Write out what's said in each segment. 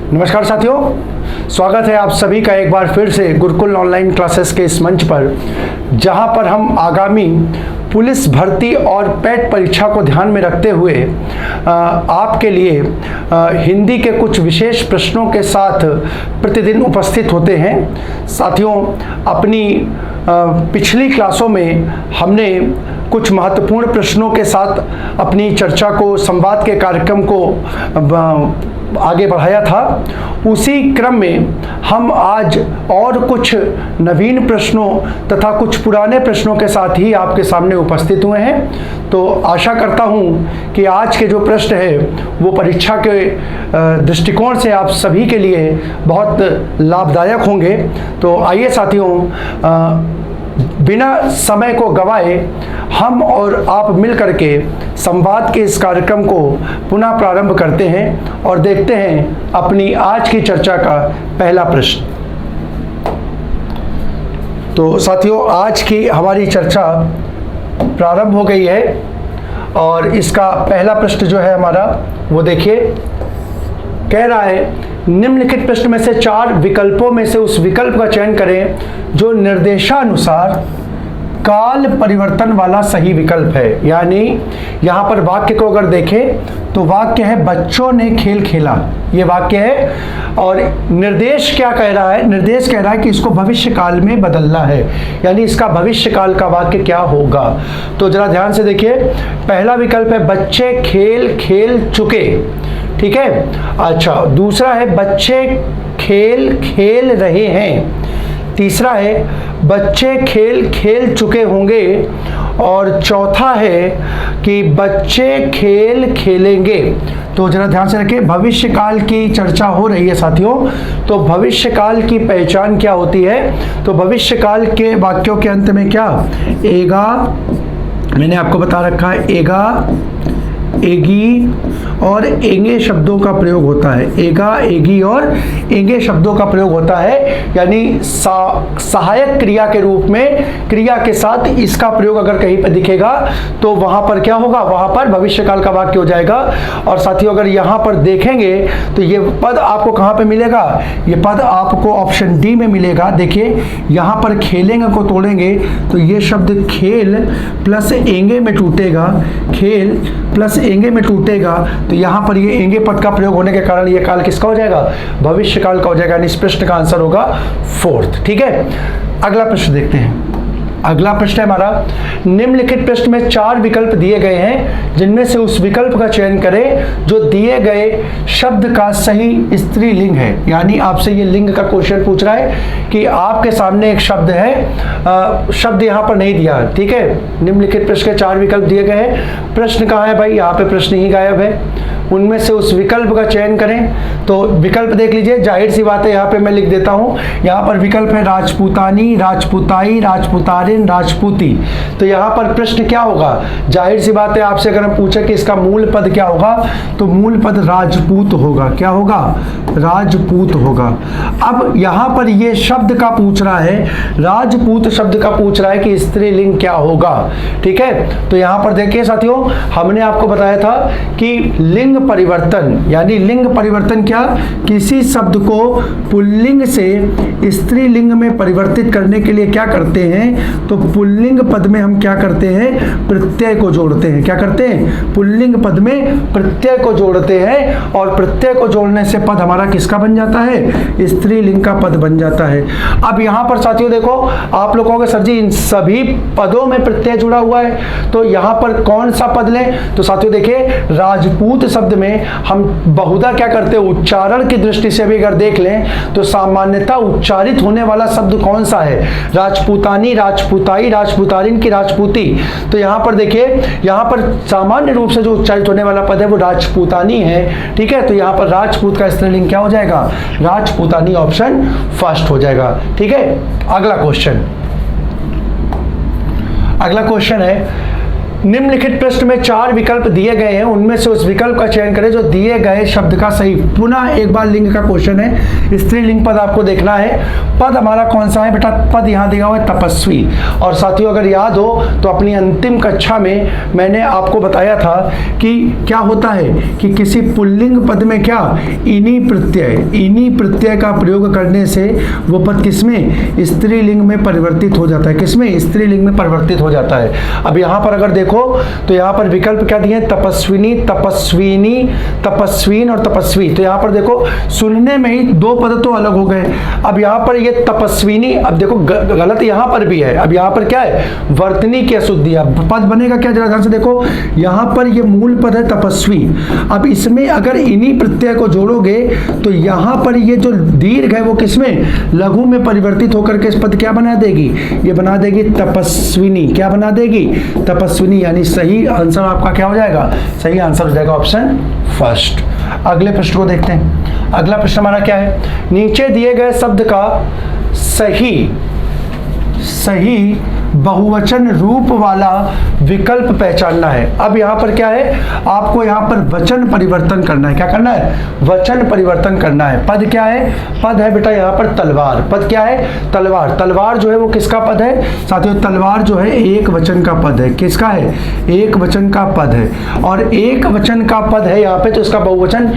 नमस्कार साथियों, स्वागत है आप सभी का एक बार फिर से गुरुकुल ऑनलाइन क्लासेस के इस मंच पर, जहां पर हम आगामी पुलिस भर्ती और पेट परीक्षा को ध्यान में रखते हुए आपके लिए हिंदी के कुछ विशेष प्रश्नों के साथ प्रतिदिन उपस्थित होते हैं। साथियों, अपनी पिछली क्लासों में हमने कुछ महत्वपूर्ण प्रश्नों के साथ अपनी चर्चा को, संवाद के कार्यक्रम को आगे बढ़ाया था। उसी क्रम में हम आज और कुछ नवीन प्रश्नों तथा कुछ पुराने प्रश्नों के साथ ही आपके सामने उपस्थित हुए हैं। तो आशा करता हूं कि आज के जो प्रश्न है वो परीक्षा के दृष्टिकोण से आप सभी के लिए बहुत लाभदायक होंगे। तो आइए साथियों, बिना समय को गवाए हम और आप मिल करके संवाद के इस कार्यक्रम को पुनः प्रारंभ करते हैं और देखते हैं अपनी आज की चर्चा का पहला प्रश्न। तो साथियों, आज की हमारी चर्चा प्रारंभ हो गई है और इसका पहला प्रश्न जो है हमारा वो देखिए, कह रहा है निम्नलिखित प्रश्न में से 4 विकल्पों में से उस विकल्प का चयन करें जो निर्देशानुसार काल परिवर्तन वाला सही विकल्प है। यानी यहाँ पर वाक्य को अगर देखें तो वाक्य है बच्चों ने खेल खेला, ये वाक्य है। और निर्देश क्या कह रहा है? निर्देश कह रहा है कि इसको भविष्य काल में बदलना है, यानी इसका भविष्य काल का वाक्य क्या होगा। तो जरा ध्यान से देखिए, पहला विकल्प है बच्चे खेल खेल चुके, ठीक है। अच्छा, दूसरा है बच्चे खेल खेल रहे हैं। तीसरा है बच्चे खेल खेल चुके होंगे। और चौथा है कि बच्चे खेल खेलेंगे। तो जरा ध्यान से रखें, भविष्य काल की चर्चा हो रही है साथियों। तो भविष्य काल की पहचान क्या होती है? तो भविष्य काल के वाक्यों के अंत में क्या एगा, मैंने आपको बता रखा है, एगा, एगी और एंगे शब्दों का प्रयोग होता है। एगा, एगी और एंगे शब्दों का प्रयोग होता है, यानी सहायक क्रिया के रूप में क्रिया के साथ इसका प्रयोग अगर कहीं पर दिखेगा तो वहां पर क्या होगा? वहां पर भविष्य काल का वाक्य हो जाएगा। और साथियों, अगर यहां पर देखेंगे तो ये पद आपको कहां पे मिलेगा? ये पद आपको ऑप्शन डी में मिलेगा। देखिए, यहां पर खेलेंगे को तोड़ेंगे तो ये शब्द खेल प्लस एंगे में टूटेगा, खेल प्लस एंगे में टूटेगा। तो यहाँ पर ये एंगे पद का प्रयोग होने के कारण ये काल किसका हो जाएगा? भविष्य काल का हो जाएगा। इस प्रश्न का आंसर होगा 4th, ठीक है। अगला प्रश्न देखते हैं। अगला प्रश्न है हमारा, निम्नलिखित प्रश्न में 4 विकल्प दिए गए हैं जिनमें से उस विकल्प का चयन करें जो दिए गए शब्द का सही स्त्रीलिंग है। यानी आपसे ये लिंग का क्वेश्चन पूछ रहा है कि आपके सामने एक शब्द है, शब्द यहाँ पर नहीं दिया, ठीक है। निम्नलिखित प्रश्न के 4 विकल्प दिए गए हैं। प्रश्न कहाँ है भाई? यहाँ पे प्रश्न ही गायब है। उनमें से उस विकल्प का चयन करें। तो विकल्प देख लीजिए, जाहिर सी बात है, यहाँ पे मैं लिख देता हूँ। यहाँ पर विकल्प है राजपूतानी, राजपूताई, राजपूतारिन, राजपूती। तो यहाँ पर प्रश्न क्या होगा? जाहिर सी बात है, आपसे अगर हम पूछे कि इसका मूल पद क्या होगा तो मूल पद राजपूत होगा। क्या होगा? राजपूत होगा। अब यहाँ पर ये शब्द का पूछ रहा है, राजपूत शब्द का पूछ रहा है कि स्त्रीलिंग क्या होगा, ठीक है। तो यहाँ पर देखिए साथियों, हमने आपको बताया था कि लिंग परिवर्तन, यानी लिंग परिवर्तन क्या? किसी शब्द को पुल्लिंग से स्त्रीलिंग में परिवर्तित करने के लिए क्या करते हैं? तो पुल्लिंग पद में हम क्या करते हैं? प्रत्यय को जोड़ते हैं। क्या करते हैं? पुल्लिंग पद में प्रत्यय को जोड़ते हैं। और प्रत्यय को जोड़ने से पद हमारा किसका बन जाता है? स्त्रीलिंग का पद बन जाता है। अब यहां पर साथियों देखो, आप लोग कहोगे सर जी इन सभी पदों में प्रत्यय जुड़ा हुआ है, तो यहां पर कौन सा पद लें? तो साथियों देखिए, राजपूत शब्द में हम बहुधा क्या करते हैं? उच्चारण की दृष्टि से भी अगर देख लें तो सामान्यतः उच्चारित होने वाला शब्द कौन सा है? राजपूतानी, राजपूताई, राजपूतारिन की राजपूती। तो यहां पर देखिए, यहां पर सामान्य रूप से जो उच्चारित होने वाला पद है वो राजपूतानी है, ठीक है। तो यहां पर राजपूत का स्त्रीलिंग क्या हो जाएगा? राजपूतानी, ऑप्शन फर्स्ट हो जाएगा, ठीक है। अगला क्वेश्चन है, निम्नलिखित प्रश्न में 4 विकल्प दिए गए हैं, उनमें से उस विकल्प का चयन करें जो दिए गए शब्द का सही। पुनः एक बार लिंग का क्वेश्चन है, स्त्रीलिंग पद आपको देखना है। पद हमारा कौन सा है बेटा? पद यहाँ दिया हुआ है तपस्वी। और साथियों अगर याद हो तो अपनी अंतिम कक्षा में मैंने आपको बताया था कि क्या होता है कि किसी पुल्लिंग पद में क्या इनी प्रत्यय का प्रयोग करने से वो पद किसमें? स्त्रीलिंग में परिवर्तित हो जाता है। किसमें? स्त्रीलिंग में परिवर्तित हो जाता है। अब यहाँ पर अगर देखो तो यहाँ पर विकल्प क्या दिए? तपस्विनी, तपस्विनी, तपस्वीन और तपस्वी। तो यहाँ पर देखो सुनने में ही 2 पद तो अलग हो गए। अब यहाँ पर ये तपस्विनी, अब देखो गलत यहाँ पर भी है। अब यहाँ पर क्या है? वर्तनी की अशुद्धि। अब पद बनेगा क्या? जरा ध्यान से देखो, यहाँ पर ये मूल पद है तपस्वी। अब इसमें अगर इन्हीं प्रत्यय को जोड़ोगे तो यहाँ पर ये जो दीर्घ है वो किसमें? लघु में परिवर्तित होकर के इस पद क्या बना देगी? ये बना देगी तपस्विनी। क्या बना देगी? तपस्विनी। यानी सही आंसर आपका क्या हो जाएगा? सही आंसर हो जाएगा ऑप्शन फर्स्ट। अगले प्रश्न को देखते हैं। अगला प्रश्न हमारा क्या है? नीचे दिए गए शब्द का सही बहुवचन रूप वाला विकल्प पहचानना है। अब यहाँ पर क्या है? आपको यहाँ पर वचन परिवर्तन करना है। क्या करना है? वचन परिवर्तन करना है। पद क्या है? पद है बेटा यहाँ पर तलवार। पद क्या है? तलवार। तलवार जो है वो किसका पद है साथियों? तलवार जो है एक वचन का पद है। किसका है? एक वचन का पद है। और एक वचन का पद है यहाँ पे, तो इसका बहुवचन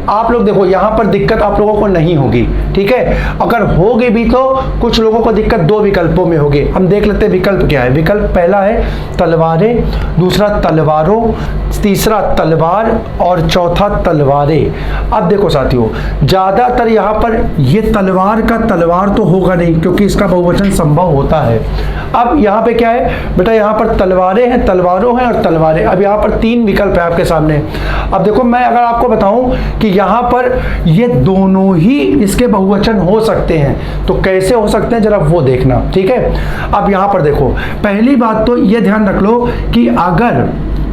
आप लोग देखो, यहाँ पर दिक्कत आप लोगों को नहीं होगी, ठीक है। अगर होगी भी तो कुछ लोगों को दिक्कत 2 विकल्पों में होगी। हम देख लेते हैं विकल्प क्या है। विकल्प पहला है तलवारें, दूसरा तलवारों, तीसरा तलवार और चौथा तलवारें। अब देखो साथियों, ज्यादातर यहाँ पर ये तलवार का तलवार तो होगा नहीं, क्योंकि इसका बहुवचन संभव होता है। अब यहाँ पे क्या है बेटा? यहाँ पर तलवारें हैं, तलवारों हैं और तलवारें। अब यहाँ पर 3 विकल्प है आपके सामने। अब देखो मैं अगर आपको बताऊं कि यहाँ पर ये दोनों ही इसके बहुवचन हो सकते हैं, तो कैसे हो सकते हैं जरा वो देखना, ठीक है। अब यहाँ पर देखो, पहली बात तो ये ध्यान रख लो कि अगर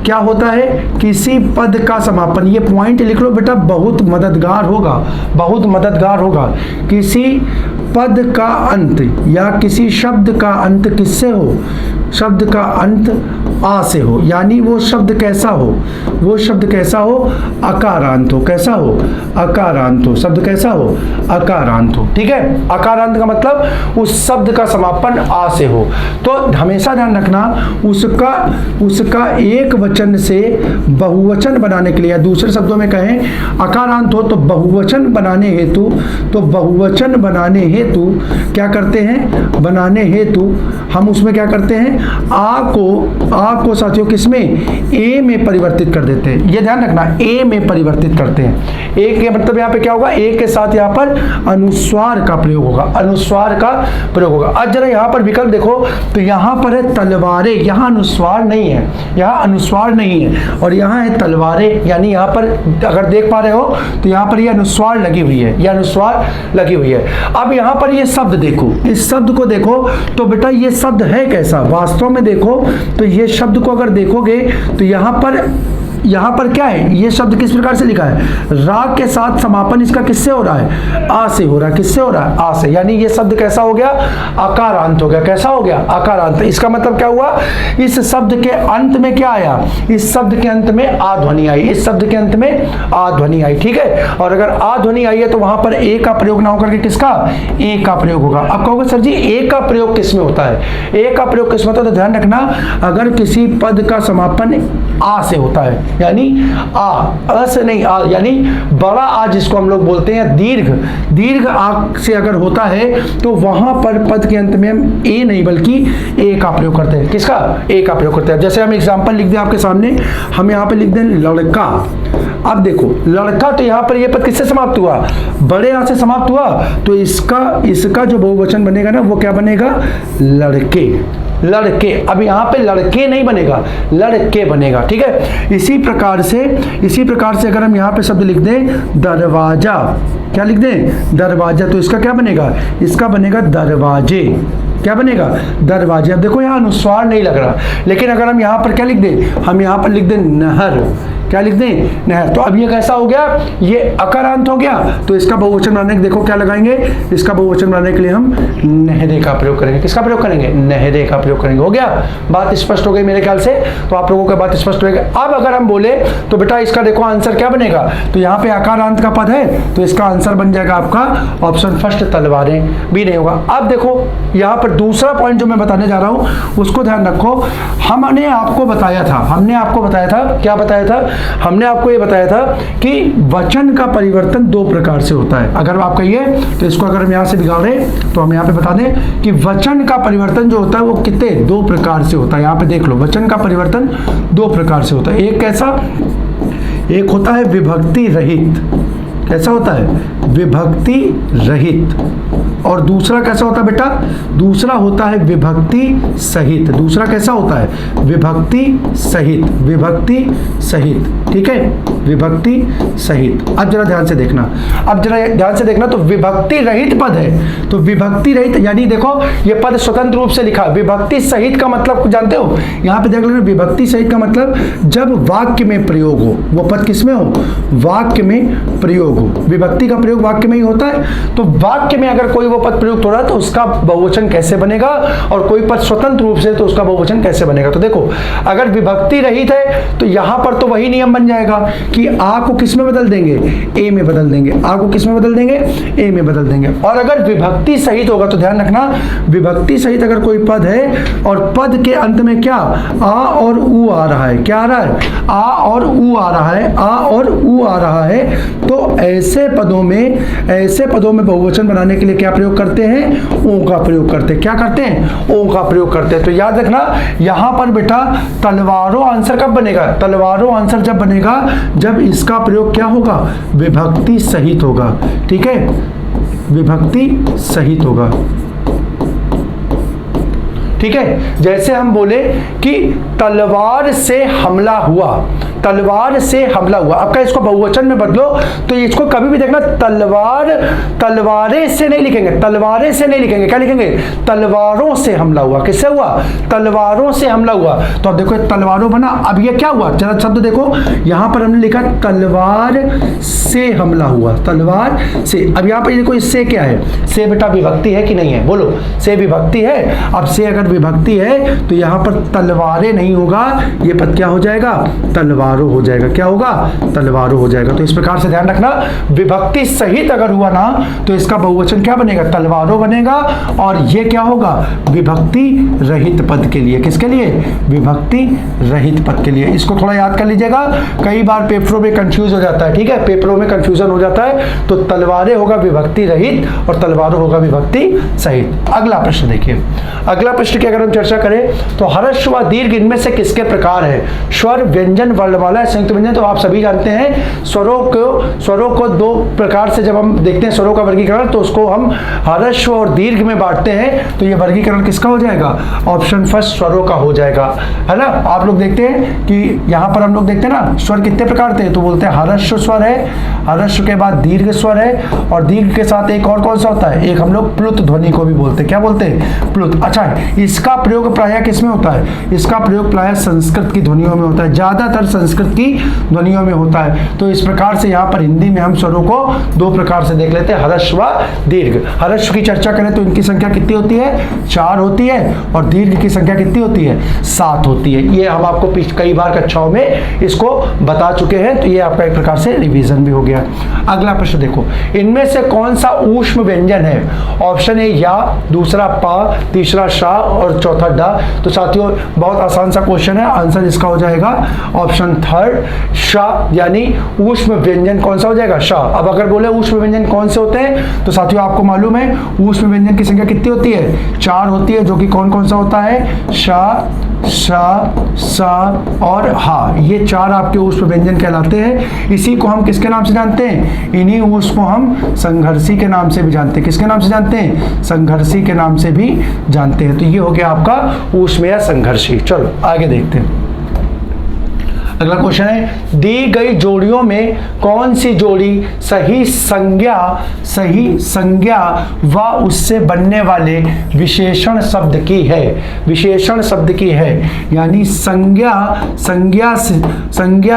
क्या होता है किसी पद का समापन, ये पॉइंट लिख लो बेटा, बहुत मददगार होगा, बहुत मददगार होगा। किसी पद का अंत या किसी शब्द का अंत किससे हो? शब्द का अंत आ से हो, यानी वो शब्द कैसा हो? वो शब्द कैसा हो? अकारांत हो। कैसा हो? अकारांत हो। शब्द कैसा हो? अकारांत हो, ठीक है। अकारांत का मतलब उस शब्द का समापन आ से हो। तो हमेशा ध्यान रखना, उसका एक वचन से बहुवचन बनाने के लिए, या दूसरे शब्दों में कहें अकारांत हो तो बहुवचन बनाने हेतु क्या करते हैं? बनाने हेतु हम उसमें क्या करते हैं? आ को साथियों किसमें? ए में परिवर्तित कर देते हैं। ये ध्यान रखना, ए में परिवर्तित करते हैं। ए के मतलब यहाँ पे क्या होगा? ए के साथ यहाँ पर अनुस्वार का प्रयोग होगा। अनुस्वार का प्रयोग होगा। आज जरा यहाँ पर विकल्प देखो तो यहाँ पर है तलवारें, यहाँ अनुस्वार नहीं है, यहाँ अनुस्वार नहीं है, और यहाँ है तलवारें। यानी यहाँ पर अगर देख पा रहे हो तो यहाँ पर ये अनुस्वार लगी हुई है, यह अनुस्वार लगी हुई है। अब यहाँ पर ये शब्द देखो, इस शब्द को देखो तो बेटा ये शब्द है कैसा? वास्तव में देखो तो ये शब्द को अगर देखोगे तो यहाँ पर क्या है? ये शब्द किस प्रकार से लिखा है? राग के साथ समापन इसका किससे हो रहा है? आ से हो रहा है। किससे हो रहा है? आ से। यानी ये शब्द कैसा हो गया? अकारांत हो गया। कैसा हो गया? अकारांत। इसका मतलब क्या हुआ? इस शब्द के अंत में क्या आया? इस शब्द के अंत में आ ध्वनि आई। इस शब्द के अंत में आ ध्वनि आई, ठीक है। और अगर आ ध्वनि आई है तो वहां पर ए का प्रयोग ना होकर के किसका? ए का प्रयोग होगा। अब कहोगे सर जी ए का प्रयोग किसमें होता है? ए का प्रयोग किसमें होता है? तो ध्यान रखना, अगर किसी पद का समापन आ से होता है, यानी अ से नहीं, आ यानी बड़ा आ जिसको हम लोग बोलते हैं, दीर्घ आ से अगर होता है तो वहां पर पद के अंत में हम ए नहीं बल्कि ए का प्रयोग करते हैं। किसका? ए का प्रयोग करते हैं। जैसे हम एग्जांपल लिख दें आपके सामने, हम यहाँ पे लिख दें लड़का। अब देखो लड़का, तो यहाँ पर ये पद किससे समाप्त हुआ? बड़े आ से समाप्त हुआ, तो इसका जो बहुवचन बनेगा ना वो क्या बनेगा? लड़के। अब यहाँ पे लड़के नहीं बनेगा, लड़के बनेगा, ठीक है। इसी प्रकार से अगर हम यहाँ पे शब्द लिख दें दरवाजा, क्या लिख दें? दरवाजा, तो इसका क्या बनेगा? इसका बनेगा दरवाजे। क्या बनेगा? दरवाजे। अब देखो यहाँ अनुस्वार नहीं लग रहा, लेकिन अगर हम यहाँ पर क्या लिख दें? हम यहाँ पर लिख दें नहर। क्या लिख दें, नहर। तो अब ये कैसा हो गया, ये अकारांत हो गया, तो इसका बहुवचन बनाने के देखो क्या लगाएंगे, इसका बहुवचन बनाने के लिए हम नहरे का प्रयोग करेंगे। किसका प्रयोग करेंगे, नहरे का प्रयोग करेंगे। हो गया, बात स्पष्ट हो गई मेरे ख्याल से, तो आप लोगों को बात स्पष्ट हो गई। अब अगर हम बोले तो बेटा इसका देखो आंसर क्या बनेगा, तो यहाँ पे अकारांत का पद है तो इसका आंसर बन जाएगा आपका ऑप्शन फर्स्ट तलवारें, भी नहीं होगा। अब देखो यहाँ पर दूसरा पॉइंट जो मैं बताने जा रहा हूँ उसको ध्यान रखो। हमने आपको बताया था क्या बताया था, हमने आपको ये बताया था कि वचन का परिवर्तन दो प्रकार से होता है। अगर आप कहिए तो इसको अगर हम यहाँ से बिगाड़े तो हम यहाँ पे बता दें कि वचन का परिवर्तन जो होता है वो कितने, दो प्रकार से होता है। यहाँ पे देख लो, वचन का परिवर्तन दो प्रकार से होता है। एक कैसा, एक होता है विभक्ति रहित, कैसा होता है, विभक्ति रहित, और दूसरा कैसा होता है बेटा, दूसरा होता है विभक्ति सहित। दूसरा कैसा होता है, विभक्ति सहित, विभक्ति सहित, ठीक है, विभक्ति सहित। अब जरा ध्यान से देखना, तो विभक्ति रहित पद है, तो विभक्ति रहित यानी देखो ये पद स्वतंत्र रूप से लिखा। विभक्ति सहित का मतलब जानते हो, यहाँ पे देख लेना, विभक्ति सहित का मतलब जब वाक्य में प्रयोग हो, वो पद किसमें हो, वाक्य में प्रयोग हो। विभक्ति का प्रयोग वाक्य में ही होता है, तो वाक्य में अगर कोई वो पद प्रयुक्त हो रहा है तो उसका बहुवचन कैसे बनेगा, और कोई पद स्वतंत्र रूप से तो उसका बहुवचन कैसे बनेगा। तो देखो अगर विभक्ति रहित है तो यहां पर तो वही नियम बन जाएगा कि आ को किस में बदल देंगे, ए में बदल देंगे, आ को किस में बदल देंगे, ए में बदल देंगे। और अगर विभक्ति सहित होगा तो ध्यान रखना, विभक्ति सहित अगर कोई पद है और पद के अंत में क्या आ और ऊ आ रहा है, क्या आ रहा है, आ और ऊ आ रहा है, आ और ऊ आ रहा है, तो ऐसे पदों में बहुवचन बनाने के लिए क्या प्रयोग करते हैं, ओ का प्रयोग करते हैं। क्या करते हैं, ओ का प्रयोग करते हैं। तो याद रखना यहां पर बेटा तलवारों आंसर कब बनेगा, तलवारों आंसर जब बनेगा जब इसका प्रयोग क्या होगा, विभक्ति सहित होगा, ठीक है, विभक्ति सहित होगा, ठीक है। जैसे हम बोले कि तलवार से हमला हुआ, तलवार से हमला हुआ, आपका इसको बहुवचन में बदलो तो इसको कभी भी देखना तलवारें से नहीं लिखेंगे, तलवारें से नहीं लिखेंगे, क्या लिखेंगे, तलवारों से हमला हुआ। किससे हुआ, तलवारों से हमला हुआ। तो अब देखो तलवारों बना, अब ये क्या हुआ, जरा शब्द देखो, यहां पर हमने लिखा तलवार से हमला हुआ, तलवार से। अब यहां पर देखो इससे क्या है, से बेटा विभक्ति है कि नहीं है, बोलो, से विभक्ति है। अब से अगर विभक्ति है तो यहां पर तलवारें नहीं होगा, ये पद क्या हो जाएगा, तलवारों हो जाएगा। क्या होगा, तलवारों हो जाएगा। तो इस प्रकार से ध्यान रखना, विभक्ति सहित अगर हुआ ना तो इसका बहुवचन क्या बनेगा, तलवारों बनेगा, और ये क्या होगा, विभक्ति रहित पद के लिए। किसके लिए, विभक्ति रहित पद के लिए। इसको थोड़ा याद कर लीजिएगा, कई बार पेपरों में कंफ्यूज हो जाता है, ठीक है, पेपरों में कंफ्यूजन हो जाता है। तो तलवारें होगा विभक्ति रहित और तलवारों होगा विभक्ति सहित। अगला प्रश्न देखिए, अगला प्रश्न की अगर हम चर्चा करें तो हर्ष व दीर्घ इनमें से किसके प्रकार है, स्वर, व्यंजन, वर्णमाला, संयुक्त व्यंजन। तो आप सभी जानते हैं स्वरों को दो प्रकार से जब हम देखते हैं स्वरों का वर्गीकरण, तो उसको हम हर्ष और दीर्घ में बांटते हैं। तो ये वर्गीकरण किसका हो जाएगा, ऑप्शन फर्स्ट स्वरों का हो जाएगा, है ना। आप लोग देखते हैं कि यहाँ पर हम लोग देखते हैं ना स्वर कितने प्रकार थे, तो बोलते हैं हर्ष स्वर है, हर्ष के बाद दीर्घ स्वर है, और दीर्घ के साथ एक और कौन सा होता है, एक हम लोग प्लुत ध्वनि को भी बोलते हैं। क्या बोलते हैं, प्लुत। अच्छा, इसका प्रयोग प्रायः किसमें होता है, इसका प्रयोग प्रायः संस्कृत की ध्वनियों में होता है, ज्यादातर संस्कृत की ध्वनियों में होता है। तो इस प्रकार से यहाँ पर हिंदी में हम स्वरों को दो प्रकार से देख लेते हैं, हर्ष व दीर्घ। हर्ष की चर्चा करें तो इनकी संख्या कितनी होती है, 4 होती है, और दीर्घ की संख्या कितनी होती है, 7 होती है। ये हम आपको कई बार कक्षाओं में इसको बता चुके हैं, तो ये आपका एक प्रकार से रिवीजन भी हो गया। अगला प्रश्न देखो, इनमें से कौन सा ऊष्म व्यंजन है, ऑप्शन ए या, दूसरा पा, तीसरा शा और चौथा डा। तो साथियों बहुत आसान सा क्वेश्चन है, आंसर इसका हो जाएगा ऑप्शन थर्ड, शा, यानी ऊष्म व्यंजन कौन सा हो जाएगा, शा। अब अगर बोले ऊष्म व्यंजन कौन से होते हैं, तो साथियों आपको मालूम है ऊष्म व्यंजन की संख्या कितनी होती है, 4 होती है, जो कि कौन कौन सा होता है, शा, शा, सा और हा। ये 4 आपके ऊष्म व्यंजन कहलाते हैं। इसी को हम किसके नाम से जानते हैं, इन्हीं ऊष्म को हम संघर्षी के नाम से भी जानते हैं। किसके नाम से जानते हैं, संघर्षी के नाम से भी जानते हैं। तो ये हो गया आपका ऊष्म या संघर्षी। चलो आगे देखते हैं। अगला क्वेश्चन है, दी गई जोड़ियों में कौन सी जोड़ी सही संज्ञा व उससे बनने वाले विशेषण शब्द की है? विशेषण शब्द की है, यानी संज्ञा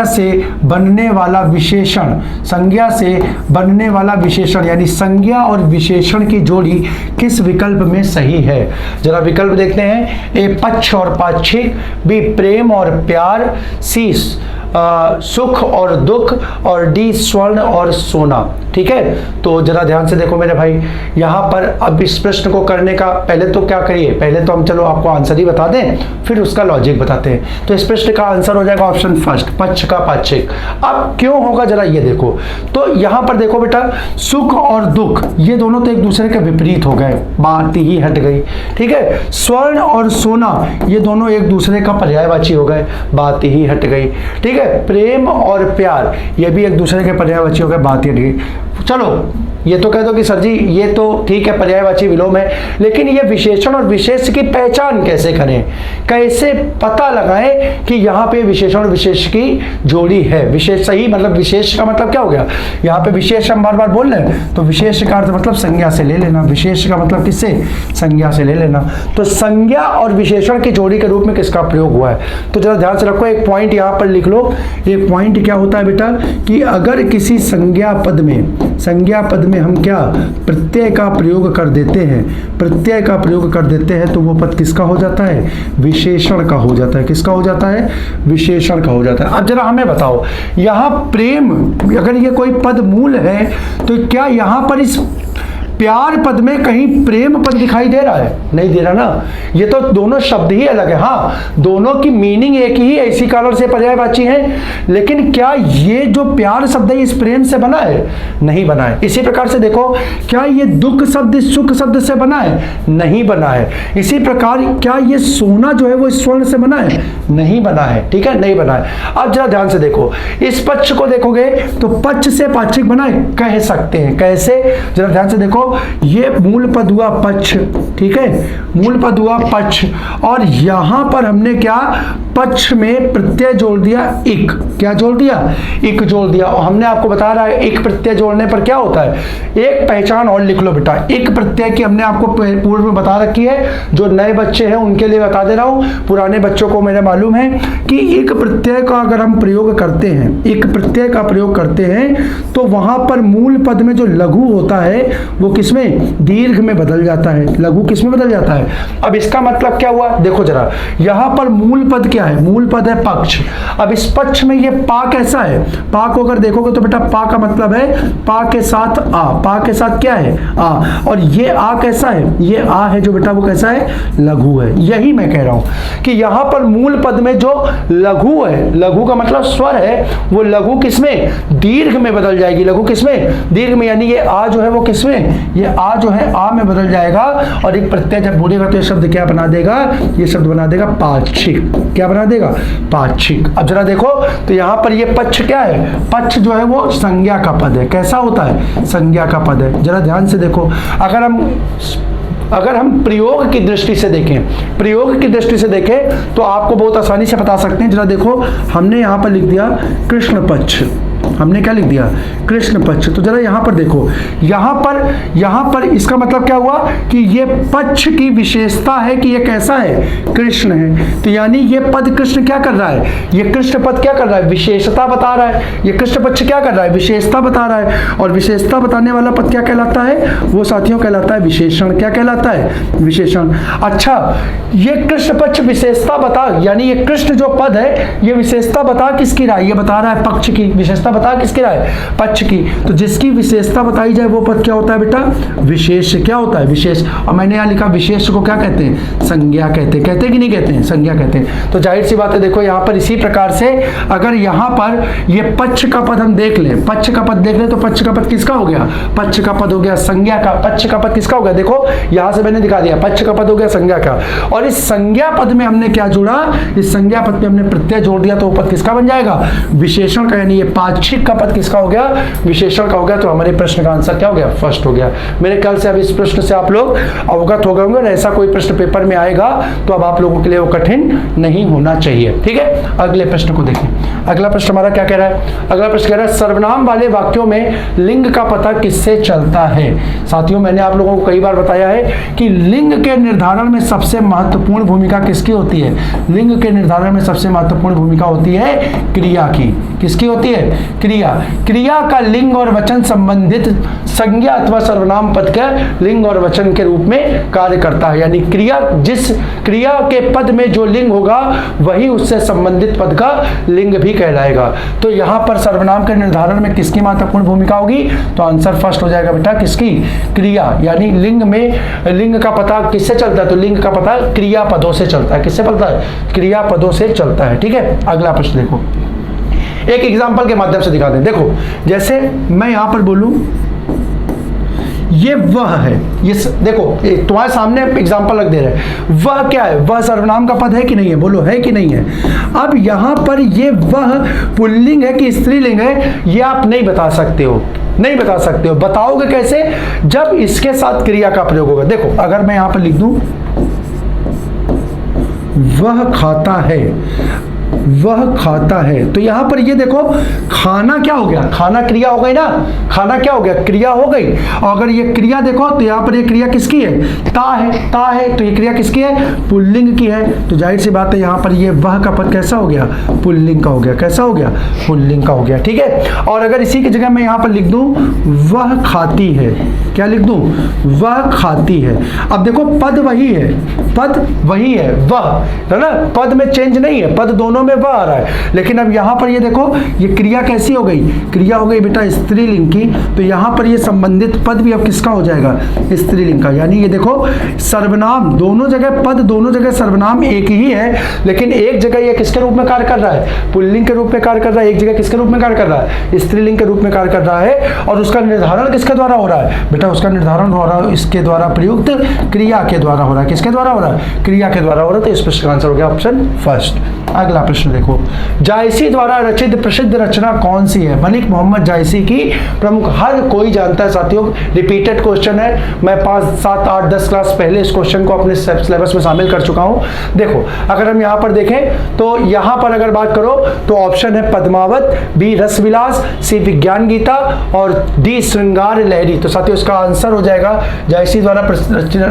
से बनने वाला विशेषण, संज्ञा से बनने वाला विशेषण, यानी संज्ञा और विशेषण की जोड़ी किस विकल्प में सही है? जरा विकल्प देखते हैं। ए पक्ष और पाक्षिक, बी प्रेम और प्यार, सी सुख और दुख, और डी स्वर्ण और सोना। ठीक है, तो जरा ध्यान से देखो मेरे भाई, यहाँ पर अब इस प्रश्न को करने का पहले तो क्या करिए, पहले तो हम चलो आपको आंसर ही बता दें, फिर उसका लॉजिक बताते हैं। तो इस प्रश्न का आंसर हो जाएगा ऑप्शन फर्स्ट, पक्ष का पाक्षिक। अब क्यों होगा जरा ये देखो, तो यहाँ पर देखो बेटा, सुख और दुख ये दोनों तो एक दूसरे के विपरीत हो गए, बात ही हट गई। ठीक है, स्वर्ण और सोना ये दोनों एक दूसरे का पर्यायवाची हो गए, बात ही हट गई। ठीक है, प्रेम और प्यार ये भी एक दूसरे के पर्यायवाची हो गए, बात ही हट गई। चलो ये तो कह दो कि सर जी ये तो ठीक है पर्यायवाची विलोम है, लेकिन ये विशेषण और विशेष की पहचान कैसे करें, कैसे पता लगाएं कि यहाँ पे विशेषण और विशेष की जोड़ी है? विशेष सही मतलब विशेष का मतलब क्या हो गया, यहाँ पे विशेष हम बार बार बोल रहे हैं, तो विशेष का अर्थ मतलब संज्ञा से ले लेना, विशेष का मतलब किससे, संज्ञा से ले लेना। तो संज्ञा और विशेषण की जोड़ी के रूप में किसका प्रयोग हुआ है? तो जरा ध्यान से रखो, एक पॉइंट यहाँ पर लिख लो। एक पॉइंट क्या होता है बेटा कि अगर किसी संज्ञा पद में हम क्या प्रत्यय का प्रयोग कर देते हैं, प्रत्यय का प्रयोग कर देते हैं, तो वो पद किसका हो जाता है? विशेषण का हो जाता है। किसका हो जाता है? विशेषण का हो जाता है। अब जरा हमें बताओ, यहाँ प्रेम अगर ये कोई पद मूल है, तो क्या यहाँ पर इस प्यार पद में कहीं प्रेम पद दिखाई दे रहा है? नहीं दे रहा ना, ये तो दोनों शब्द ही अलग है। हाँ, दोनों की मीनिंग एक ही है, इसी कारण से पर्यायवाची है, लेकिन क्या ये जो प्यार शब्द है इस प्रेम से बना है? नहीं बना है। इसी प्रकार से देखो, क्या ये दुख शब्द सुख शब्द से बना है? नहीं बना है। इसी प्रकार क्या ये सोना जो है वो स्वर्ण से बना है? नहीं बना है। ठीक है, नहीं बना है। अब जरा ध्यान से देखो, इस पक्ष को देखोगे तो पक्ष से पाक्षिक बना है, कह सकते हैं। कैसे? जरा ध्यान से देखो, ये मूल पद हुआ पक्ष, ठीक है, मूल पद हुआ पक्ष, और यहां पर हमने क्या पक्ष में प्रत्यय जोड़ दिया इक। क्या जोड़ दिया? इक जोड़ दिया। और हमने आपको बता रहा है इक प्रत्यय जोड़ने पर क्या होता है, एक पहचान और लिख लो बेटा। इक प्रत्यय की हमने आपको पूर्व में बता रखी है, जो नए बच्चे हैं उनके लिए बता दे रहा हूं, पुराने बच्चों को मेरे मालूम है कि इक प्रत्यय का अगर हम प्रयोग करते हैं, इक प्रत्यय का प्रयोग करते हैं, तो वहां पर मूल पद में जो लघु होता है वो किसमें? दीर्घ में बदल जाता है। लघु किसमें बदल जाता है? अब इसका मतलब क्या हुआ, देखो जरा, यहां पर मूल पद क्या है? मूल पद है पक्ष। अब इस पक्ष में ये पा कैसा है? पा को अगर देखोगे तो बेटा पा का मतलब है पा के साथ आ, पा के साथ क्या है? आ। और ये आ कैसा है? ये आ है जो बेटा वो कैसा है? लघु है। यही मैं कह रहा हूं कि यहां पर मूल पद में जो लघु है, लघु का मतलब स्वर है, वो लघु किसमें? दीर्घ में बदल जाएगी। लघु किसमें? दीर्घ में, यानी ये आ जो है वो किसमें? ये आ जो है आ में बदल जाएगा, और एक प्रत्यय जब बोलेगा तो ये शब्द क्या बना देगा? ये शब्द बना देगा पाक्षिक। क्या बना देगा? पाक्षिक। अब जरा देखो, तो यहां पर ये पक्ष क्या है? पक्ष जो है वो संज्ञा का पद है। कैसा होता है? संज्ञा का पद है। जरा ध्यान से देखो, अगर हम प्रयोग की दृष्टि से देखें, प्रयोग की दृष्टि से देखें तो आपको बहुत आसानी से बता सकते हैं। जरा देखो, हमने यहां पर लिख दिया कृष्ण पक्ष। हमने क्या लिख दिया? कृष्ण पक्ष। तो जरा यहां पर देखो, यहां पर इसका मतलब क्या हुआ कि ये पक्ष की विशेषता है कि ये कैसा है? कृष्ण है। तो यानी ये पद कृष्ण क्या कर रहा है? ये कृष्ण पद क्या कर रहा है? विशेषता बता रहा है। ये कृष्ण पक्ष क्या कर रहा है? विशेषता बता रहा है। और विशेषता बताने वाला पद क्या कहलाता है? वो साथियों कहलाता है विशेषण। क्या कहलाता है? विशेषण। अच्छा, ये कृष्ण पक्ष विशेषता बता, यानी ये कृष्ण जो पद है ये विशेषता बता किसकी रहा है? ये बता रहा है पक्ष की। विशेषता बता किसकी रहा है? पक्ष की। तो जिसकी विशेषता बताई जाए वो पद क्या होता है बेटा? विशेष। क्या होता है? विशेष। और मैंने यहाँ लिखा विशेष को क्या कहते हैं? संज्ञा कहते हैं। कहते कि नहीं कहते हैं? संज्ञा कहते हैं। तो जाहिर सी बात है, देखो यहाँ पर इसी प्रकार से अगर यहाँ पर ये पक्ष का पद हम देख लें, पक्ष का पद देख लें, तो पक्ष का पद किसका हो गया? पक्ष का पद हो गया संज्ञा का। पक्ष का पद किसका हो गया? देखो यहाँ से मैंने दिखा दिया, पक्ष का पद हो गया संज्ञा का। और इस संज्ञा पद में हमने क्या जोड़ा? इस संज्ञा पद में हमने प्रत्यय जोड़ दिया, तो पद किसका बन जाएगा? विशेषण का, यानी ये पाक्षिक नासिक का पद किसका हो गया? विशेषण का हो गया। तो हमारे प्रश्न का आंसर क्या हो गया? फर्स्ट हो गया। मेरे ख्याल से अब इस प्रश्न से आप लोग अवगत हो गए होंगे। ऐसा कोई प्रश्न पेपर में आएगा तो अब आप लोगों के लिए वो कठिन नहीं होना चाहिए। ठीक है, अगले प्रश्न को देखिए। अगला प्रश्न हमारा क्या कह रहा है? अगला प्रश्न कह रहा है सर्वनाम वाले वाक्यों में लिंग का पता किससे चलता है? साथियों, मैंने आप लोगों को कई बार बताया है कि लिंग के निर्धारण में सबसे महत्वपूर्ण भूमिका किसकी होती है? लिंग के निर्धारण में सबसे महत्वपूर्ण भूमिका होती है क्रिया की। किसकी होती है? क्रिया। क्रिया का लिंग और वचन संबंधित संज्ञा अथवा सर्वनाम पद के लिंग और वचन के रूप में कार्य करता है। यानी क्रिया, जिस क्रिया के पद में जो लिंग होगा वही उससे संबंधित पद का लिंग भी कहलाएगा। तो यहां पर सर्वनाम के निर्धारण में किसकी महत्वपूर्ण भूमिका होगी? तो आंसर फर्स्ट हो जाएगा बेटा, किसकी? क्रिया। यानी लिंग में लिंग का पता किससे चलता है? तो लिंग का पता क्रिया पदों से चलता है। किससे चलता है? क्रिया पदों से चलता है। ठीक है, अगला प्रश्न देखो, एक एग्जांपल के माध्यम से दिखा दें। देखो, जैसे मैं यहां पर बोलूं ये वह है, ये देखो तुम्हारे सामने एग्जांपल रख दे रहे हैं। वह क्या है? वह सर्वनाम का पद है कि नहीं है? बोलो, है कि नहीं है? अब यहां पर ये वह पुल्लिंग है कि स्त्रीलिंग है, ये आप नहीं बता सकते हो। नहीं बता सकते हो। बताओगे कैसे? जब इसके साथ क्रिया का प्रयोग होगा। देखो, अगर मैं यहां पर लिख दूं वह खाता है, वह खाता है, तो यहां पर ये देखो खाना क्या हो गया? खाना क्रिया हो गई ना। खाना क्या हो गया? क्रिया हो गई। और अगर ये क्रिया देखो तो यहां पर ये क्रिया किसकी है? ता है। ता है तो ये क्रिया किसकी है? पुल्लिंग की है। तो जाहिर सी बात है यहां पर ये वह का पद कैसा हो गया? पुल्लिंग का हो गया। कैसा हो गया? पुल्लिंग का हो गया। ठीक है, और अगर इसी की जगह मैं यहां पर लिख दूं वह खाती है, क्या लिख दूं? वह खाती है। अब देखो पद वही है, पद वही है, वह है ना, पद में चेंज नहीं है, पद दोनों में वह आ रहा है। लेकिन अब यहां पर ये देखो ये क्रिया कैसी हो गई? क्रिया हो गई बेटा स्त्रीलिंग की। तो यहां पर ये संबंधित पद भी अब किसका हो जाएगा? स्त्रीलिंग का। यानी ये देखो सर्वनाम दोनों जगह, पद दोनों जगह सर्वनाम एक ही है, लेकिन एक जगह ये किसके रूप में कार्य कर रहा है? पुल्लिंग के रूप में कार्य कर रहा है, एक जगह किसके रूप में कार्य कर रहा है? स्त्रीलिंग के रूप में कार्य कर रहा है। और उसका निर्धारण किसके द्वारा हो रहा है? बेटा उसका निर्धारण हो रहा है इसके द्वारा प्रयुक्त क्रिया के द्वारा हो रहा है। किसके द्वारा हो रहा है? क्रिया के द्वारा हो रहा है। तो इस प्रश्न का आंसर हो गया ऑप्शन फर्स्ट। अगला प्रश्न देखो, जायसी द्वारा रचित प्रसिद्ध रचना कौन सी है? मलिक मोहम्मद जायसी की प्रमुख, हर कोई जानता है साथियों, रिपीटेड क्वेश्चन है। मैं 5, 7, 8, 10 क्लास पहले इस क्वेश्चन को अपने सिलेबस में शामिल कर चुका हूं। देखो, अगर हम यहां पर देखें तो यहां पर अगर बात करो तो ऑप्शन है पद्मावत, बी रसविलास, सी विज्ञान गीता और डी श्रृंगार लहरी। तो साथियों इसका आंसर हो जाएगा जायसी द्वारा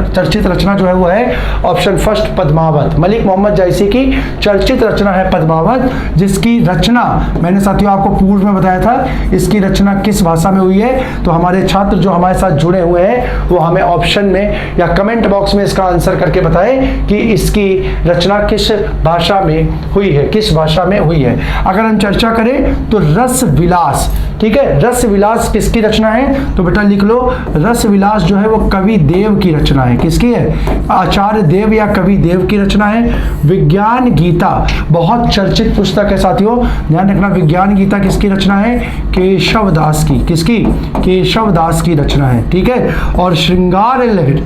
चर्चित रचना जो है वो है ऑप्शन फर्स्ट पद्मावत। मलिक मोहम्मद जायसी की चर्चित रचना है पद्मावत, जिसकी रचना मैंने साथियों आपको पूर्व में बताया था। इसकी रचना किस भाषा में हुई है? तो हमारे छात्र जो हमारे साथ जुड़े हुए हैं वो हमें ऑप्शन में या कमेंट बॉक्स में इसका आंसर करके बताएं कि इसकी रचना किस भाषा में हुई है, किस भाषा में हुई है। अगर हम चर्चा करें तो रस विलास, ठीक है, रस विलास किसकी रचना है? तो बेटा लिख लो, रस विलास जो है वो कवि देव की रचना है। किसकी है? आचार्य देव या कवि देव की रचना है। विज्ञान गीता बहुत चर्चित पुस्तक है साथियों, ध्यान रखना। विज्ञान गीता किसकी रचना है? केशव दास की। किसकी? केशव दास की रचना है। ठीक है, और श्रृंगार लहरी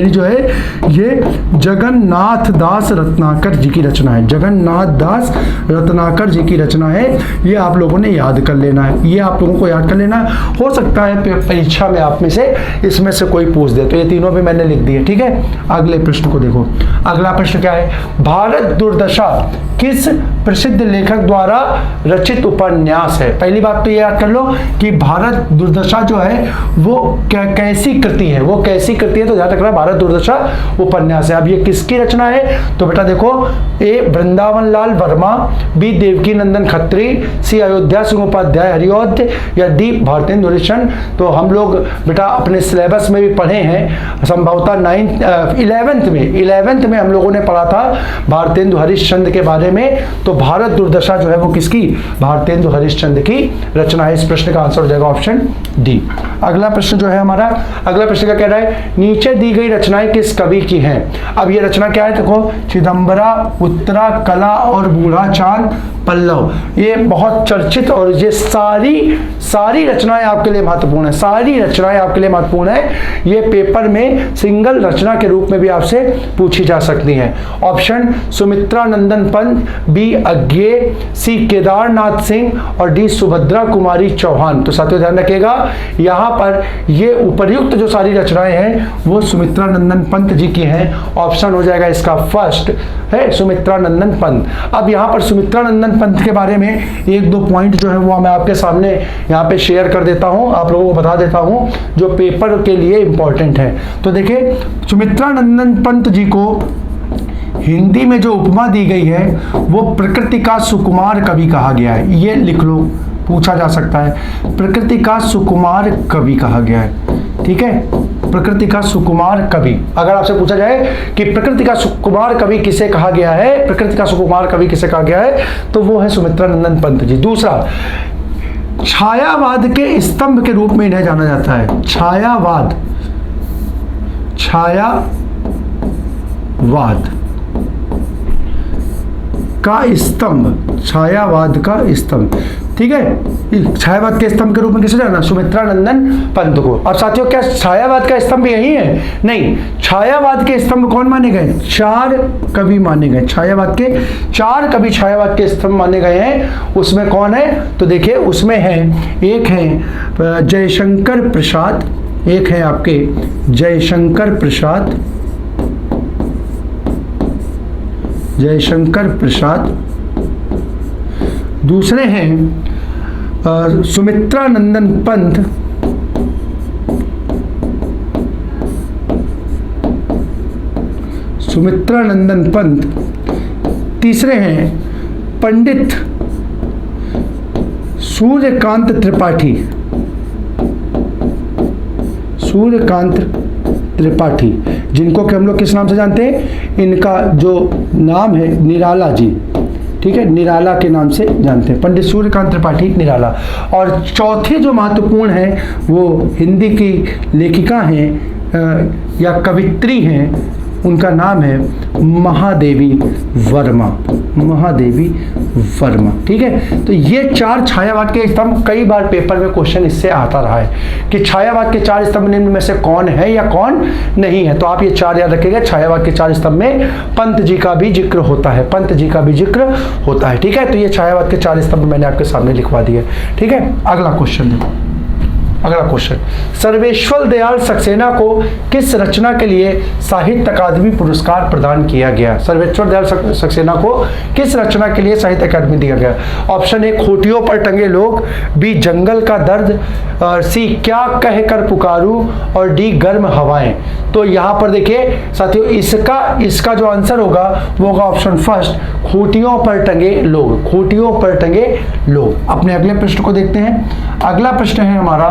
जो है ये जगन्नाथ दास रत्नाकर जी की रचना है। जगन्नाथ दास रत्नाकर जी की रचना है। ये आप लोगों ने याद कर लेना है, ये आप लोगों को याद कर लेना है। हो सकता है परीक्षा में आप में से इसमें से कोई पूछ दे, तो ये तीनों भी मैंने लिख दिए। ठीक है, अगले प्रश्न को देखो। अगला प्रश्न क्या है? भारत दुर्दशा किस प्रसिद्ध लेखक द्वारा रचित उपन्यास है? पहली बात तो ये याद कर लो कि भारत दुर्दशा जो है वो कैसी कृति है, वो कैसी कृति है? तो ध्यान रखना भारत दुर्दशा उपन्यास है। अब ये किसकी रचना है? तो बेटा देखो, ए वृंदावन लाल वर्मा, बी देवकी नंदन खत्री, सी अयोध्या सिंह उपाध्याय हरिऔध या डी भारतेंदु हरिश्चंद्र। तो हम लोग बेटा अपने सिलेबस में भी पढ़े हैं, संभवतः 11th में हम लोगों ने पढ़ा था भारतेंदु हरिश्चंद्र के बारे में। तो भारत दुर्दशा जो है वो किसकी? भारतेंदु हरिश्चंद्र की रचना है। इस प्रश्न का आंसर हो जाएगा ऑप्शन डी। अगला प्रश्न जो है हमारा, अगला प्रश्न क्या कह रहा है? नीचे दी गई रचनाएं किस कवि की हैं? अब ये रचना क्या है? देखो, चिदंबरा, उत्तरा, कला और बूढ़ा चांद पल्लव, ये बहुत चर्चित और ये सारी रचनाएं आपके लिए महत्वपूर्ण है। सारी रचनाएं आपके लिए महत्वपूर्ण है। ये पेपर में सिंगल रचना के रूप में भी आपसे पूछी जा सकती हैं। ऑप्शन सुमित्रा नंदन पंत, पंत, बी अज्ञेय, सी केदारनाथ सिंह और डी सुभद्रा कुमारी चौहान। तो साथियों ध्यान रखिएगा, यहाँ पर ये उपर्युक्त जो सारी रचनाएं हैं वो सुमित्रा नंदन पंत जी की हैं। ऑप्शन हो जाएगा इसका फर्स्ट है सुमित्रा नंदन पंत। अब यहाँ पर सुमित्रा नंदन पंत के बारे में एक दो पॉइंट जो है वो मैं आपके सामने यहाँ पे शेयर कर देता हूँ, आप लोगों को बता देता हूँ जो पेपर के लिए इंपॉर्टेंट है। तो देखिए, सुमित्रा नंदन पंत जी को हिंदी में जो उपमा दी गई है वो प्रकृति का सुकुमार कवि कहा गया है। ये लिख लो, पूछा जा सकता है, प्रकृति का सुकुमार कवि कहा गया है। ठीक है, प्रकृति का सुकुमार कवि। अगर आपसे पूछा जाए कि प्रकृति का सुकुमार कवि किसे कहा गया है, प्रकृति का सुकुमार कवि किसे कहा गया है, तो वो है सुमित्रा नंदन पंत जी। दूसरा, छायावाद के स्तंभ के रूप में इन्हें जाना जाता है। छायावाद, छायावाद का स्तंभ, छायावाद का स्तंभ। ठीक है, छायावाद के स्तंभ के रूप में किसे जाना? सुमित्रा नंदन पंत को। अब साथियों, क्या छायावाद का स्तंभ यही है? नहीं, छायावाद के स्तंभ कौन माने गए? 4 कवि माने गए। छायावाद के 4 कवि छायावाद के स्तंभ माने गए हैं। उसमें कौन है? तो देखिए, उसमें है, एक है जयशंकर प्रसाद, एक है आपके जयशंकर प्रसाद, जयशंकर प्रसाद, दूसरे हैं सुमित्रा नंदन पंत, सुमित्रा नंदन पंत, तीसरे हैं पंडित सूर्यकांत त्रिपाठी, सूर्यकांत त्रिपाठी, जिनको कि हम लोग किस नाम से जानते हैं? इनका जो नाम है निराला जी। ठीक है, निराला के नाम से जानते हैं, पंडित सूर्यकांत त्रिपाठी निराला। और चौथे जो महत्वपूर्ण है वो हिंदी की लेखिका हैं या कवित्री हैं, उनका नाम है महादेवी वर्मा, महादेवी वर्मा। ठीक है, तो ये 4 छायावाद के स्तंभ, कई बार पेपर में क्वेश्चन इससे आता रहा है कि छायावाद के 4 स्तंभ निम्न में से कौन है या कौन नहीं है। तो आप ये 4 याद रखिएगा। छायावाद के 4 स्तंभ में पंत जी का भी जिक्र होता है, पंत जी का भी जिक्र होता है। ठीक है, तो ये छायावाद के 4 स्तंभ मैंने आपके सामने लिखवा दिए। ठीक है, अगला क्वेश्चन देखो, अगला क्वेश्चन, सर्वेश्वर दयाल सक्सेना को किस रचना के लिए साहित्य अकादमी पुरस्कार प्रदान किया गया? सर्वेश्वर दयाल सक्सेना को किस रचना के लिए साहित्य अकादमी दिया गया? ऑप्शन ए खूंटियों पर टंगे लोग, बी जंगल का दर्द, सी क्या कह कर पुकारूं और डी गर्म हवाएं। तो यहाँ पर देखिए साथियों, इसका जो आंसर होगा वो होगा ऑप्शन फर्स्ट, खूंटियों पर टंगे लोग, खूंटियों पर टंगे लोग। अपने अगले प्रश्न को देखते हैं। अगला प्रश्न है हमारा,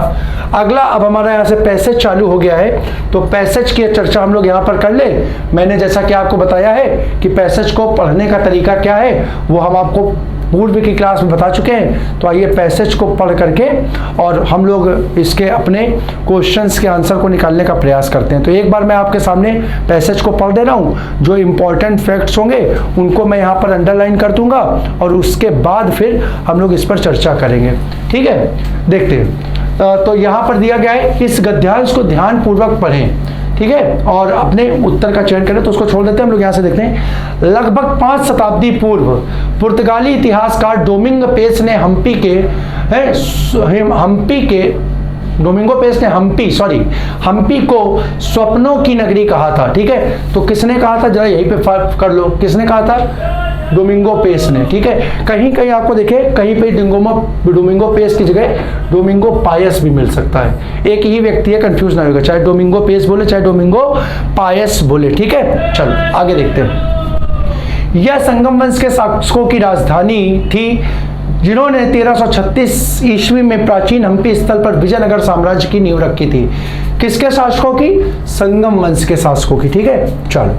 अगला, अब हमारा यहाँ से पैसेज चालू हो गया है, तो पैसेज की चर्चा हम लोग यहाँ पर कर ले। मैंने जैसा कि आपको बताया है कि पैसेज को पढ़ने का तरीका क्या है वो हम आपको पूर्व की क्लास में बता चुके हैं। तो आइए पैसेज को पढ़ करके और हम लोग इसके अपने क्वेश्चंस के आंसर को निकालने का प्रयास करते हैं। तो एक बार मैं आपके सामने पैसेज को पढ़ दे रहा हूँ, जो इंपॉर्टेंट फैक्ट्स होंगे उनको मैं यहाँ पर अंडरलाइन कर दूंगा और उसके बाद फिर हम लोग इस पर चर्चा करेंगे। ठीक है, देखते हैं। तो यहाँ पर दिया गया है, इस गद्यांश को ध्यान पूर्वक पढ़ें। ठीक है, और अपने उत्तर का चयन करें। तो उसको छोड़ देते हैं, हम लोग यहाँ से देखते हैं। लगभग 5 शताब्दी पूर्व पुर्तगाली इतिहासकार डोमिंगो पेस ने हम्पी को स्वप्नों की नगरी कहा था। ठीक है, तो किसने कहा था, जरा यहीं पे फर्क कर लो, किसने कहा था? डोमिंगो पेस ने। ठीक है, कहीं कहीं आपको देखे, कहीं पे डोमिंगो पेस की जगह डोमिंगो पायस भी मिल सकता है। एक ही व्यक्ति है, कंफ्यूज ना होगा, चाहे डोमिंगो पेस बोले चाहे डोमिंगो पायस बोले। ठीक है, चलो आगे देखते हैं। यह संगम वंश के शासकों की राजधानी थी, जिन्होंने 1336 ईस्वी में प्राचीन हम्पी स्थल पर विजयनगर साम्राज्य की नींव रखी थी। किसके शासकों की? संगम वंश के शासकों की। ठीक है, चलो।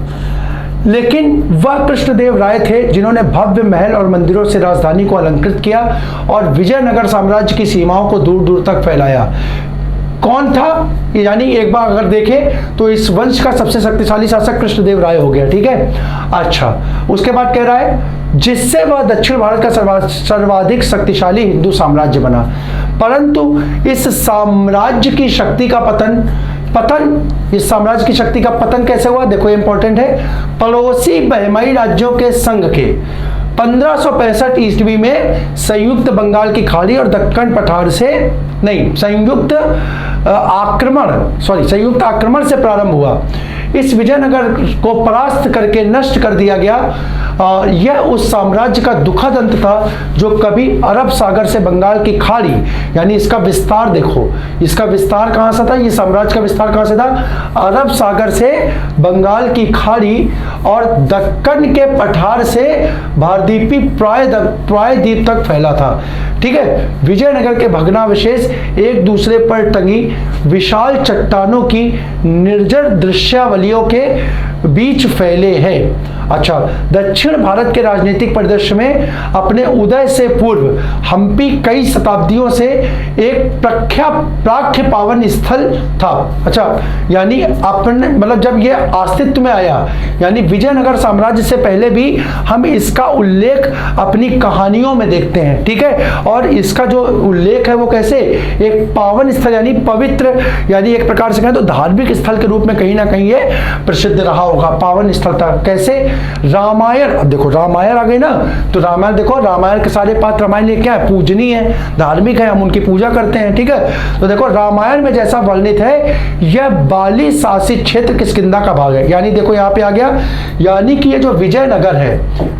लेकिन वह कृष्णदेव राय थे जिन्होंने भव्य महल और मंदिरों से राजधानी को अलंकृत किया और विजयनगर साम्राज्य की सीमाओं को दूर दूर तक फैलाया। कौन था? यानी एक बार अगर देखें तो इस वंश का सबसे शक्तिशाली शासक कृष्णदेव राय हो गया। ठीक है, अच्छा, उसके बाद कह रहा है जिससे वह दक्षिण भारत का सर्वाधिक शक्तिशाली हिंदू साम्राज्य बना। परंतु इस साम्राज्य की शक्ति का इस साम्राज्य की शक्ति का पतन कैसे हुआ? देखो इंपॉर्टेंट है, पड़ोसी बहमई राज्यों के संघ के 1565 ईस्वी में संयुक्त बंगाल की खाड़ी और दक्कन पठार से नहीं, संयुक्त आक्रमण से प्रारंभ हुआ। इस विजयनगर को परास्त करके नष्ट कर दिया गया। यह उस साम्राज्य का दुखद अंत था जो कभी अरब सागर से बंगाल की खाड़ी, यानी इसका विस्तार देखो, इसका विस्तार कहां से था, ये साम्राज्य का विस्तार कहां से था, अरब सागर से बंगाल की खाड़ी और दक्कन के पठार से भारद्वीपी प्रायद्वीप तक फैला था। ठीक है, विजयनगर के भग्नावशेष एक दूसरे पर टंगी विशाल चट्टानों की निर्जर दृश्यावलियों के बीच फैले हैं। अच्छा, दक्षिण भारत के राजनीतिक परिदृश्य में अपने उदय से पूर्व हम्पी कई शताब्दियों से एक प्राख्य पावन स्थल था। अच्छा, यानी अपने मतलब जब ये अस्तित्व में आया, यानी विजयनगर साम्राज्य से पहले भी हम इसका उल्लेख अपनी कहानियों में देखते हैं। ठीक है, और इसका जो उल्लेख है वो कैसे, एक पावन स्थल यानी पवित्र, यानी एक प्रकार से कहें तो धार्मिक स्थल के रूप में कहीं ना कहीं ये प्रसिद्ध रहा होगा, पावन स्थल था। कैसे, रामायण, अब देखो रामायण आ गई ना, तो रामायण देखो, रामायण के सारे पात्र रामायण में क्या है, पूजनीय है, धार्मिक है, हम उनकी पूजा करते हैं। ठीक है, तो देखो रामायण में जैसा वर्णित है, यह बाली शासित क्षेत्र किष्किंधा का भाग है। यानी देखो यहाँ पे आ गया, यानी कि ये जो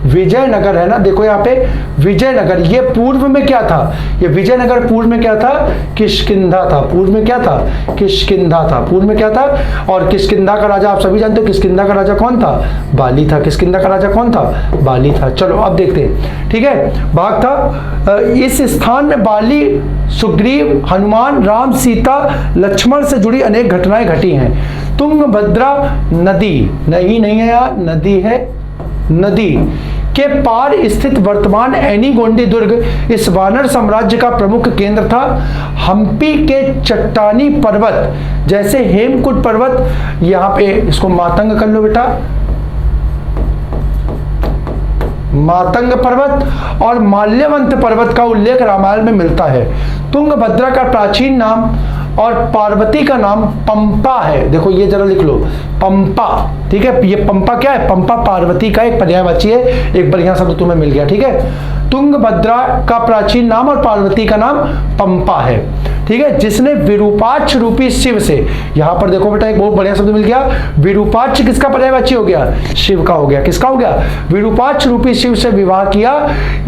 विजयनगर है ना, देखो यहाँ पे विजयनगर, ये पूर्व में क्या था, ये विजयनगर पूर्व में क्या था, किष्किंधा था। पूर्व में क्या था, किष्किंधा था। पूर्व में क्या था, और किष्किंधा का राजा आप सभी जानते हो, किष्किंधा का राजा कौन था, बाली था। किष्किंधा का राजा कौन था, बाली था। चलो अब देखते हैं। ठीक है, भाग था, इस स्थान में बाली, सुग्रीव, हनुमान, राम, सीता, लक्ष्मण से जुड़ी अनेक घटनाएं घटी हैं। तुंगभद्रा नदी, नहीं है यार, नदी है, नदी के पार स्थित वर्तमान एनीगोंडी दुर्ग इस वानर साम्राज्य का प्रमुख केंद्र था। हम्पी के चट्टानी पर्वत जैसे हेमकुट पर्वत, यहाँ पे इसको मातंग कर लो बेटा, मातंग पर्वत और माल्यवंत पर्वत का उल्लेख रामायण में मिलता है। तुंगभद्रा का प्राचीन नाम और पार्वती का नाम पंपा है। देखो ये जरा लिख लो, पंपा। ठीक है, ये पंपा क्या है, पंपा पार्वती का एक पर्यायवाची है, एक बढ़िया शब्द तुम्हें मिल गया। ठीक है, तुंगभद्रा का प्राचीन नाम और पार्वती का नाम पंपा है। ठीक है, जिसने विरूपाक्ष रूपी शिव से, यहां पर देखो बेटा एक बहुत बढ़िया शब्द मिल गया, विरूपाक्ष किसका पर्यायवाची हो गया, शिव का हो गया। किसका हो गया, विरूपाक्ष रूपी शिव से विवाह किया।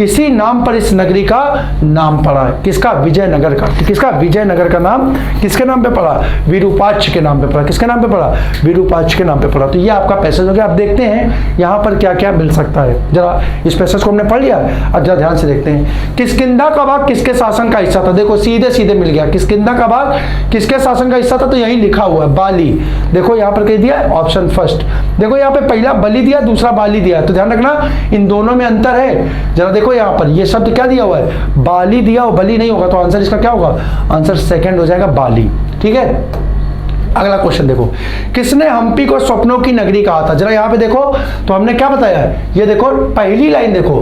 इसी नाम पर इस नगरी का नाम पड़ा। किसका, विजयनगर का। किसका, विजयनगर का नाम किसके नाम पे पड़ा, विरूपाक्ष के नाम पे पड़ा। किसके नाम पे पड़ा, विरूपाक्ष के नाम पे पड़ा। तो ये आपका पैसेज हो गया। आप देखते हैं यहाँ पर क्या क्या मिल सकता है। जरा इस पैसेज को हमने पढ़ लिया, अब जरा ध्यान से देखते हैं। किष्किंधा का भाग किसके शासन का हिस्सा था, देखो सीधे सीधे मिल गया। किष्किंधा का भाग किसके शासन का हिस्सा था, तो यही लिखा हुआ है, बाली। देखो यहाँ पर कह दिया ऑप्शन फर्स्ट। देखो यहाँ पे पहला बलि दिया, दूसरा बाली दिया, तो ध्यान रखना इन दोनों में अंतर है। जरा देखो यहाँ पर ये शब्द क्या दिया हुआ है, बाली दिया और बलि नहीं होगा, तो आंसर इसका क्या होगा, आंसर सेकंड हो जाएगा, बाली। ठीक है, अगला क्वेश्चन देखो, किसने हम्पी को स्वप्नों की नगरी कहा था। जरा यहाँ पे देखो, तो हमने क्या बताया, ये देखो पहली लाइन देखो,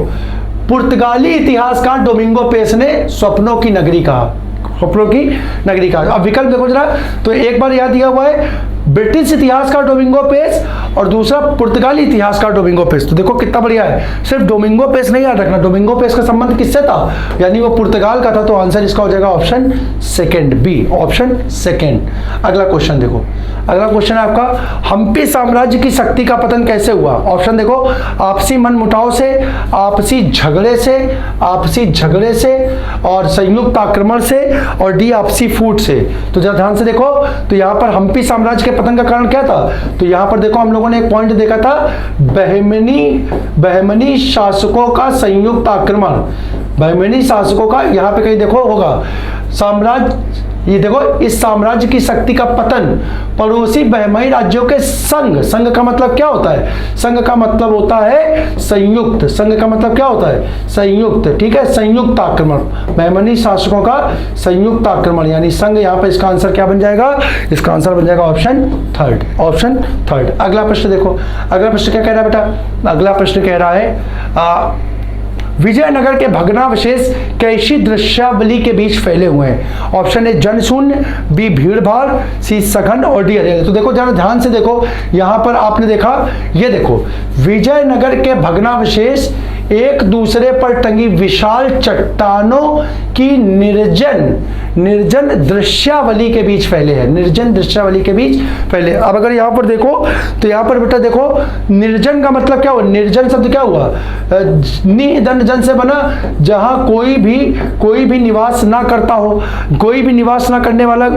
पुर्तगाली इतिहासकार डोमिंगो पेस ने स्वप्नों की नगरी कहा, स्वप्नों की नगरी कहा। अब विकल्प देखो जरा, तो एक बार याद दिया हुआ है ब्रिटिश इतिहासकार डोमिंगो पेस और दूसरा पुर्तगाली इतिहासकार डोमिंगो पेस। तो देखो कितना बढ़िया है, सिर्फ डोमिंगो पेस नहीं याद रखना, डोमिंगो पेस का संबंध किससे था, यानी वो पुर्तगाल का था। तो आंसर इसका हो जाएगा option second, B, option second. अगला क्वेश्चन देखो, अगला क्वेश्चन है आपका, हम्पी साम्राज्य की शक्ति का पतन कैसे हुआ। ऑप्शन देखो, आपसी मनमुटाव से, आपसी झगड़े से और संयुक्त आक्रमण से, और डी आपसी फूट से। तो जरा ध्यान से देखो, तो यहाँ पर हम्पी साम्राज्य के पतन का कारण क्या था, तो यहां पर देखो हम लोगों ने एक पॉइंट देखा था, बहमनी शासकों का संयुक्त आक्रमण, बहमनी शासकों का, यहां पे कहीं देखो होगा साम्राज्य, ये देखो इस साम्राज्य की शक्ति का पतन पड़ोसी बहमनी राज्यों के संघ का मतलब क्या होता है, संघ का मतलब होता है संयुक्त, संघ का मतलब क्या होता है, संयुक्त। ठीक है, संयुक्त आक्रमण, बहमनी शासकों का संयुक्त आक्रमण यानी संघ। यहाँ पर इसका आंसर क्या बन जाएगा, इसका आंसर बन जाएगा ऑप्शन थर्ड, ऑप्शन थर्ड। अगला प्रश्न देखो, अगला प्रश्न क्या कह रहा है बेटा, अगला प्रश्न कह रहा है विजयनगर के भग्नावशेष कैसी दृश्यावली के बीच फैले हुए हैं। ऑप्शन ए जनशून्य, बी भीड़ भाड़, सी सघन और डी हरियाली। तो देखो जरा ध्यान से देखो, यहां पर आपने देखा, ये देखो विजयनगर के भग्नावशेष एक दूसरे पर टंगी विशाल चट्टानों की निर्जन दृश्यावली के बीच फैले हैं। निर्जन दृश्यावली के बीच फैले। अब अगर यहां पर देखो तो यहां पर बेटा देखो, निर्जन का मतलब क्या हुआ? निर्जन शब्द क्या हुआ? निधन जन से बना, जहां कोई भी निवास ना करता हो, कोई भी निवास ना करने वाला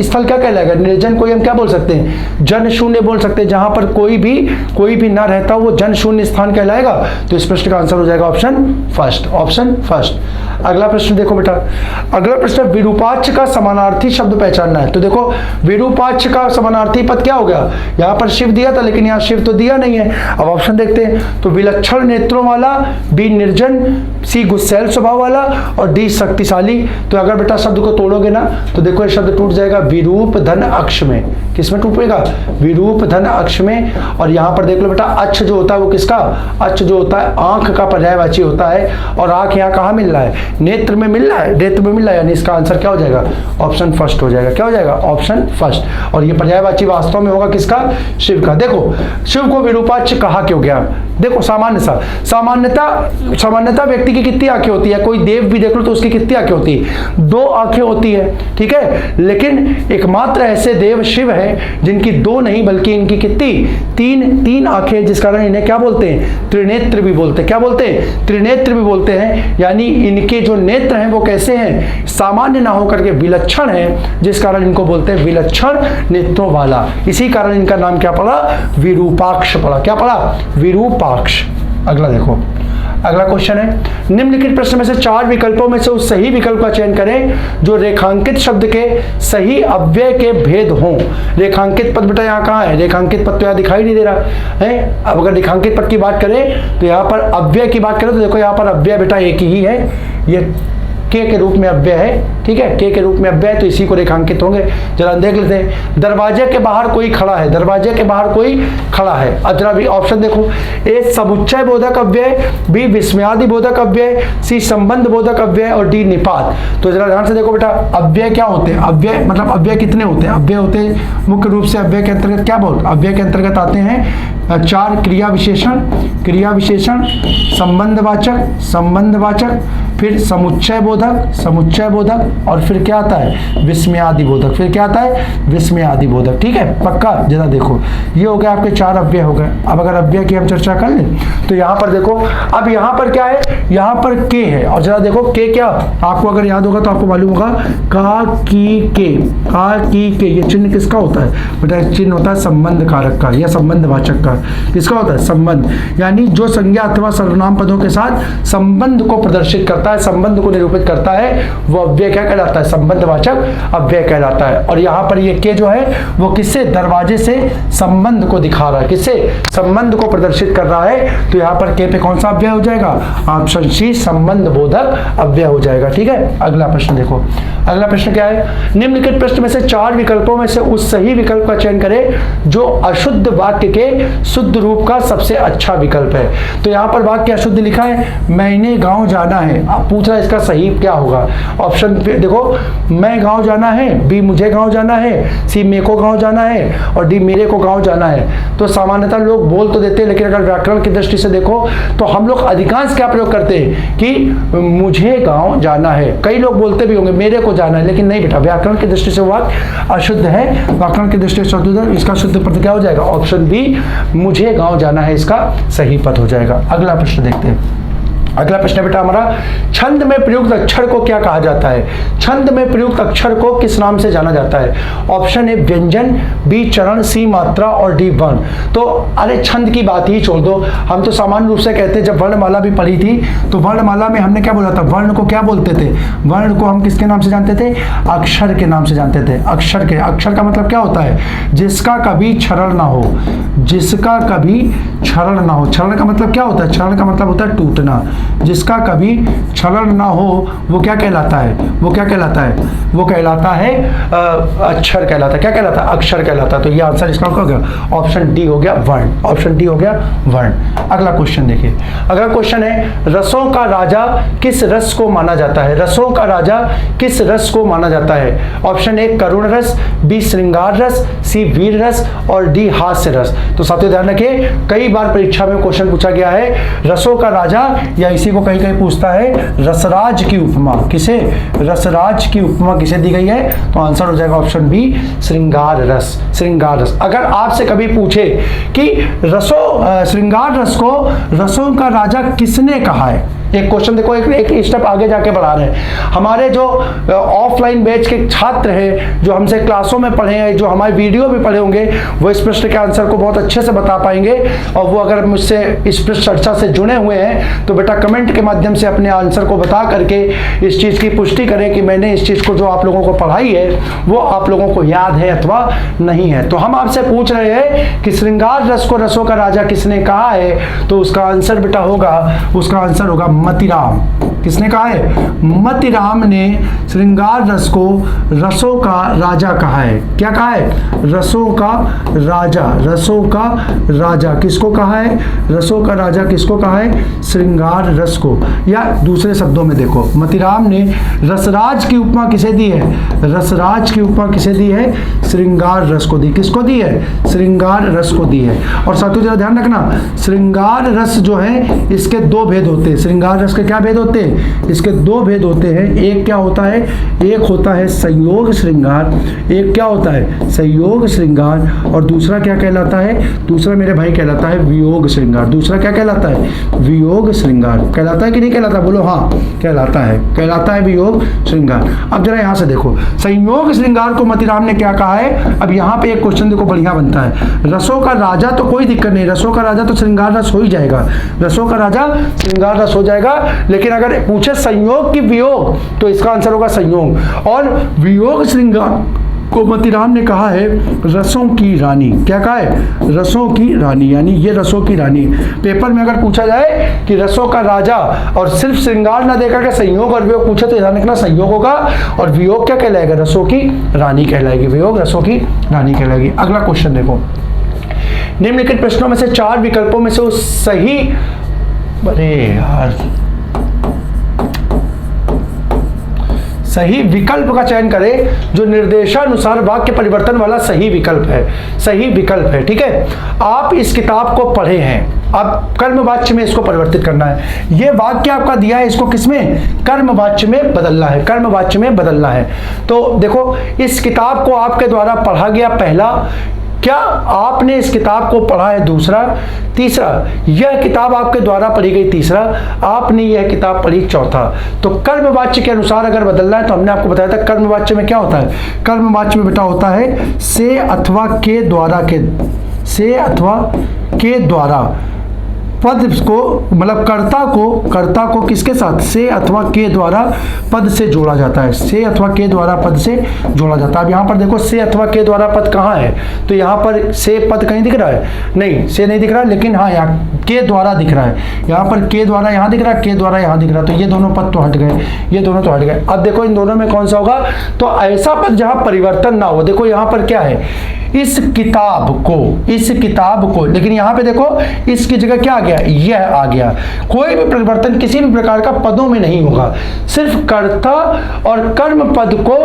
स्थल क्या कहलाएगा? निर्जन। कोई हम क्या बोल सकते हैं? जन शून्य बोल सकते हैं। जहां पर कोई भी ना रहता, वो जन शून्य स्थान कहलाएगा। तो इस प्रश्न का आंसर हो जाएगा ऑप्शन फर्स्ट। Option first. अगला प्रश्न देखो बेटा, अगला प्रश्न विरूपाक्ष का समानार्थी शब्द पहचानना है। तो देखो विरूपाक्ष का समानार्थी पद क्या हो गया? यहां पर शिव दिया था, लेकिन यहां शिव तो दिया नहीं है। अब ऑप्शन देखते हैं। तो विलक्षण नेत्रों वाला, बी निर्जन, सी गुस्सैल स्वभाव वाला, और डी शक्तिशाली। तो अगर बेटा शब्द को तोड़ोगे ना तो देखो ये शब्द टूट जाएगा विरूप धन अक्ष में। किसमें टूटेगा? विरूप धन अक्ष में। और यहां पर देख लो बेटा, अक्ष जो होता है वो किसका? अक्ष जो होता है आंख का पर्यायवाची होता है, और आंख यहाँ कहाँ मिल रहा है? नेत्र में मिल रहा है। नेत्र में मिल रहा है, यानी इसका आंसर क्या हो जाएगा? ऑप्शन फर्स्ट हो जाएगा। क्या हो जाएगा? Option first. और ये पर्यायवाची वास्तव में होगा किसका? शिव का। देखो शिव को विरूपाक्ष कहा क्यों गया? देखो सामान्यता व्यक्ति की कितनी आंखें होती है? कोई देव भी देख लो तो उसकी कितनी आंखें होती है? 2 आंखें होती है, ठीक है। लेकिन एकमात्र ऐसे देव शिव है जिनकी 2 नहीं बल्कि इनकी कितनी? 3 आंखें, जिस कारण इन्हें क्या बोलते हैं? त्रिनेत्र भी बोलते हैं। क्या बोलते हैं? त्रिनेत्र भी बोलते हैं। यानी इनके जो नेत्र हैं वो कैसे हैं? सामान्य ना होकर के विलक्षण है, जिस कारण इनको बोलते हैं विलक्षण नेत्रों वाला। इसी कारण इनका नाम क्या पड़ा? विरूपाक्ष पड़ा। क्या पड़ा? विरूपाक्ष। अगला देखो, अगला क्वेश्चन है, निम्नलिखित प्रश्न में से 4 विकल्पों में से उस सही विकल्प का चयन करें जो रेखांकित शब्द के सही अव्यय के भेद हों। रेखांकित पद बेटा यहाँ कहाँ है? रेखांकित पद तो यहाँ दिखाई नहीं दे रहा है। अब अगर रेखांकित पद की बात करें तो यहाँ पर अव्यय की बात करें तो देखो यहाँ पर अव्यय बेटा एक ही है, ये के रूप में अव्यय है, ठीक है। के रूप में अव्यय, तो इसी को रेखांकित होंगे। जरा देख लेते हैं। दरवाजे के बाहर कोई खड़ा है। दरवाजे के बाहर कोई खड़ा है। अब जरा भी ऑप्शन देखो, ए समुच्चय बोधक अव्यय, बी विस्मयादि बोधक अव्यय, सी संबंध बोधक अव्यय, और डी निपात। तो जरा ध्यान से देखो बेटा, अव्यय क्या होते हैं? अव्यय मतलब अव्यय कितने होते हैं? अव्यय होते हैं मुख्य रूप से अव्यय के अंतर्गत क्या बोलते? अव्यय के अंतर्गत आते हैं 4 क्रिया विशेषण, संबंधवाचक, फिर समुच्चय बोधक, और फिर क्या आता है? विस्मयादि बोधक। फिर क्या आता है? विस्मयादि बोधक। ठीक है, पक्का। जरा देखो, ये हो गया आपके 4 अव्यय हो गए। अब अगर अव्यय की हम चर्चा कर लें तो यहाँ पर देखो, अब यहाँ पर क्या है? यहाँ पर के है, और जरा देखो के क्या, आपको अगर याद होगा तो आपको मालूम होगा का की के ये चिन्ह किसका होता है बेटा? चिन्ह होता है संबंध कारक का या संबंधवाचक का। किसका होता है? संबंध। यानी जो संज्ञा अथवा सर्वनाम पदों के साथ संबंध को प्रदर्शित करता है, संबंध को निरूपित करता है, वो अव्यय क्या कहलाता है? संबंधवाचक अव्यय कहलाता है। और यहाँ पर ये के जो है वो किससे? दरवाजे से संबंध को दिखा रहा है। किससे? संबंध को प्रदर्शित कर रहा है। तो यहाँ पर के पे कौन सा अव्यय हो जाएगा? ऑप्शन सी संबंध बोधक अव्यय हो जाएगा। ठीक है, अगला प्रश्न देखो। अगला प्रश्न क्या है? निम्नलिखित प्रश्न में से 4 विकल्पों में से उस सही विकल्प का चयन करें जो अशुद्ध वाक्य के शुद्ध रूप का सबसे अच्छा विकल्प है। तो यहाँ पर वाक्य अशुद्ध लिखा है, मैंने गांव जाना है। अब पूछ रहा है इसका सही क्या होगा? ऑप्शन देखो, मैं गांव जाना है, बी मुझे गांव जाना है, सी मेरे को गांव जाना है, और डी मेरे को गांव जाना है। तो सामान्यतः लोग बोल तो देते हैं, लेकिन अगर व्याकरण की दृष्टि से देखो तो हम लोग अधिकांश क्या प्रयोग करते हैं कि मुझे गांव जाना है। कई लोग बोलते भी होंगे मेरे को जाना है, लेकिन नहीं बेटा, व्याकरण की दृष्टि से वाक्य अशुद्ध है। व्याकरण की दृष्टि से इसका शुद्ध पद क्या हो जाएगा? ऑप्शन बी मुझे गांव जाना है, इसका सही पद हो जाएगा। अगला प्रश्न देखते हैं। अगला प्रश्न बेटा हमारा, छंद में प्रयुक्त अक्षर को क्या कहा जाता है? छंद में प्रयुक्त अक्षर को किस नाम से जाना जाता है? ऑप्शन ए व्यंजन, बी चरण, सी मात्रा, और डी वर्ण। तो अरे छंद की बात ही छोड़ दो, हम तो सामान्य रूप से कहते हैं, जब वर्णमाला भी पढ़ी थी तो वर्णमाला में हमने क्या बोला था? वर्ण को क्या बोलते थे? वर्ण को हम किसके नाम से जानते थे? अक्षर के नाम से जानते थे। अक्षर का मतलब क्या होता है? जिसका कभी क्षरण ना हो, जिसका कभी क्षरण ना हो। क्षरण का मतलब क्या होता है? क्षरण का मतलब होता है टूटना। जिसका कभी क्षरण ना हो वो क्या कहलाता है? वो क्या कहलाता है? वो कहलाता है अक्षर कहलाता है। क्या कहलाता है? अक्षर कहलाता है। तो ये आंसर इसका क्या हो गया? ऑप्शन डी हो गया वर्ण। ऑप्शन डी हो गया वर्ण। अगला क्वेश्चन देखिए। अगला क्वेश्चन है, रसों का राजा किस रस को माना जाता है? रसों का राजा किस रस को माना जाता है? ऑप्शन ए करुण रस, बी श्रृंगार रस, सी वीर रस और डी हास्य रस। तो साथियों ध्यान रखिए, कई बार परीक्षा में क्वेश्चन पूछा गया है रसों का राजा, या इसी को कहीं कहीं पूछता है रसराज की उपमा। किसे? रसराज की उपमा किसे दी गई है? तो आंसर हो जाएगा ऑप्शन बी श्रृंगार रस। श्रृंगार रस। अगर आपसे कभी पूछे कि श्रृंगार रस को रसों का राजा किसने कहा है, एक क्वेश्चन देखो, एक स्टेप आगे जाके बढ़ा रहे हैं। हमारे जो ऑफलाइन बैच के छात्र हैं, जो हमसे क्लासों में पढ़े हैं, जो हमारे वीडियो भी पढ़े होंगे, वो इस प्रश्न के आंसर को बहुत अच्छे से बता पाएंगे। और वो अगर मुझसे इस प्रश्न चर्चा से जुड़े हुए हैं तो बेटा कमेंट के माध्यम से अपने आंसर को बता करके इस चीज़ की पुष्टि करें कि मैंने इस चीज़ को जो आप लोगों को पढ़ाई है वो आप लोगों को याद है अथवा नहीं है। तो हम आपसे पूछ रहे हैं कि श्रृंगार रस को रसों का राजा किसने कहा है? तो उसका आंसर बेटा होगा, उसका आंसर होगा मतिराम। किसने कहा है? मतिराम ने श्रृंगार रस को रसों का राजा कहा है। क्या कहा है? रसों का राजा। रसों का राजा किसको कहा है? रसों का राजा किसको कहा है? श्रृंगार रस को। या दूसरे शब्दों में देखो, मतिराम ने रसराज की उपमा किसे दी है? रसराज की उपमा किसे दी है? श्रृंगार रस को दी। किसको दी है? श्रृंगार रस को दी है। और साथियों जरा ध्यान रखना, श्रृंगार रस जो है इसके दो भेद होते हैं। श्रृंगार रस के क्या भेद होते हैं? इसके दो भेद होते हैं। एक क्या होता है? एक होता है संयोग श्रृंगार। एक क्या होता है? संयोग श्रृंगार। और दूसरा क्या कहलाता है? दूसरा मेरे भाई कहलाता है वियोग श्रृंगार। दूसरा क्या कहलाता है? वियोग श्रृंगार। कहलाता है कि नहीं कहलाता? बोलो हाँ, कहलाता है। कहलाता है वियोग श्रृंगार। अब जरा यहां से देखो, संयोग श्रृंगार को मतिराम ने क्या कहा है? अब यहां पे एक क्वेश्चन देखो बढ़िया बनता है। रसों का राजा तो कोई दिक्कत नहीं, रसों का राजा तो श्रृंगार रस हो ही जाएगा। रसों का राजा श्रृंगार रस हो जाएगा। लेकिन अगर पूछे संयोग की वियोग, तो इसका आंसर होगा संयोग। और वियोग श्रृंगार को मतिराम ने कहा है रसों की रानी। क्या कहा है? रसों की रानी, यानी ये रसों की रानी। पेपर में अगर पूछा जाए कि रसों का राजा और सिर्फ श्रृंगार ना देखा कि संयोग और वियोग पूछे, तो ध्यान रखना संयोग होगा और वियोग क्या कहलाएगा? रसों की रानी कहलाएगी। वियोग रसों की रानी कहलाएगी। अगला क्वेश्चन देखो, निम्नलिखित प्रश्नों में से 4 विकल्पों में से वो सही, अरे यार, सही विकल्प का चयन करें जो निर्देशानुसार वाक्य परिवर्तन वाला सही विकल्प है। सही विकल्प है, ठीक है। आप इस किताब को पढ़े हैं, अब कर्मवाच्य में इसको परिवर्तित करना है। ये वाक्य आपका दिया है, इसको किसमें? कर्मवाच्य में बदलना है। कर्मवाच्य में बदलना है। तो देखो, इस किताब को आपके द्वारा पढ़ा गया पहला, क्या आपने इस किताब को पढ़ा है दूसरा, तीसरा यह किताब आपके द्वारा पढ़ी गई तीसरा, आपने यह किताब पढ़ी चौथा। तो कर्मवाच्य के अनुसार अगर बदलना है तो हमने आपको बताया था कर्मवाच्य में क्या होता है? कर्मवाच्य में बेटा होता है से अथवा के द्वारा, के से अथवा के द्वारा पद को, मतलब कर्ता को किसके साथ? से अथवा के द्वारा पद से जोड़ा जाता है। से अथवा के द्वारा पद से जोड़ा जाता है। अब यहाँ पर देखो, से अथवा के द्वारा पद कहाँ है? तो यहाँ पर से पद कहीं दिख रहा है? नहीं, से नहीं दिख रहा, लेकिन हाँ यहाँ के द्वारा दिख रहा है। यहाँ पर के द्वारा यहाँ दिख रहा है, के द्वारा यहाँ दिख रहा है। तो ये दोनों पद तो हट गए, ये दोनों तो हट गए। अब देखो इन दोनों में कौन सा होगा? तो ऐसा पद जहाँ परिवर्तन ना हो। देखो यहाँ पर क्या है? इस किताब को, लेकिन यहाँ पे देखो इसकी जगह क्या आ गया? यह आ गया। कोई भी परिवर्तन किसी भी प्रकार का पदों में नहीं होगा, सिर्फ कर्ता और कर्म पद को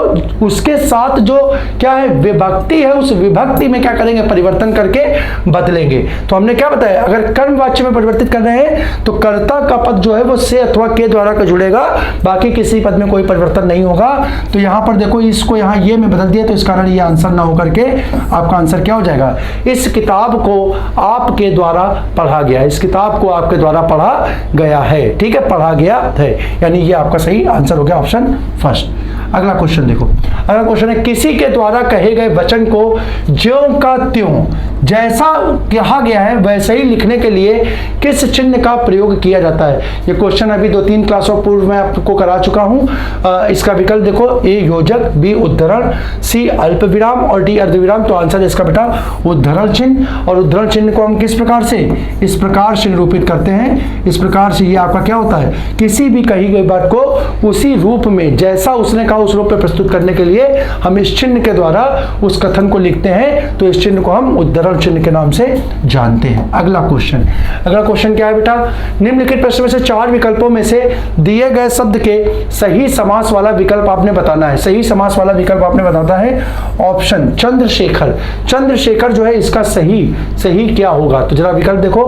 उसके साथ जो क्या है विभक्ति है, उस विभक्ति में क्या करेंगे? परिवर्तन करके बदलेंगे। तो हमने क्या बताया, अगर कर्म वाच्य में परिवर्तित कर रहे हैं तो कर्ता का पद जो है वो से अथवा के द्वारा का जुड़ेगा, बाकी किसी पद में कोई परिवर्तन नहीं होगा। तो यहाँ पर देखो इसको यहाँ ये में बदल दिया, तो इस कारण ये आंसर ना होकर के आपका आंसर क्या हो जाएगा? इस किताब को आपके द्वारा पढ़ा गया। इस किताब को आपके द्वारा पढ़ा गया है, ठीक है, पढ़ा गया है, यानी ये आपका सही आंसर हो गया ऑप्शन फर्स्ट। अगला क्वेश्चन देखो, अगला क्वेश्चन है किसी के द्वारा कहे गए वचन को ज्यों का त्यों जैसा कहा गया है वैसे ही लिखने के लिए किस चिन्ह का प्रयोग किया जाता है। ये क्वेश्चन अभी 2-3 क्लासों पूर्व मैं आपको करा चुका हूं। इसका विकल्प देखो, ए योजक, बी उद्धरण, सी अल्प विराम और डी अर्धविराम। तो आंसर इसका बेटा उद्धरण चिन्ह। और उद्धरण चिन्ह को हम किस प्रकार से, इस प्रकार से निरूपित करते हैं। इस प्रकार से ये आपका क्या होता है, किसी भी कही गई बात को उसी रूप में जैसा उसने कहा उस रूप में प्रस्तुत करने के लिए हम इस चिन्ह के द्वारा उस कथन को लिखते हैं। तो इस चिन्ह को हम उद्धरण चिन्ह के नाम से जानते हैं। अगला क्वेश्चन क्या है बेटा, निम्नलिखित प्रश्न में से 4 विकल्पों में से दिए गए शब्द के सही समास वाला विकल्प आपने बताना है। सही समास वाला विकल्प आपने बताना है ऑप्शन चंद्रशेखर। चंद्रशेखर जो है इसका सही क्या होगा। तो जरा विकल्प देखो,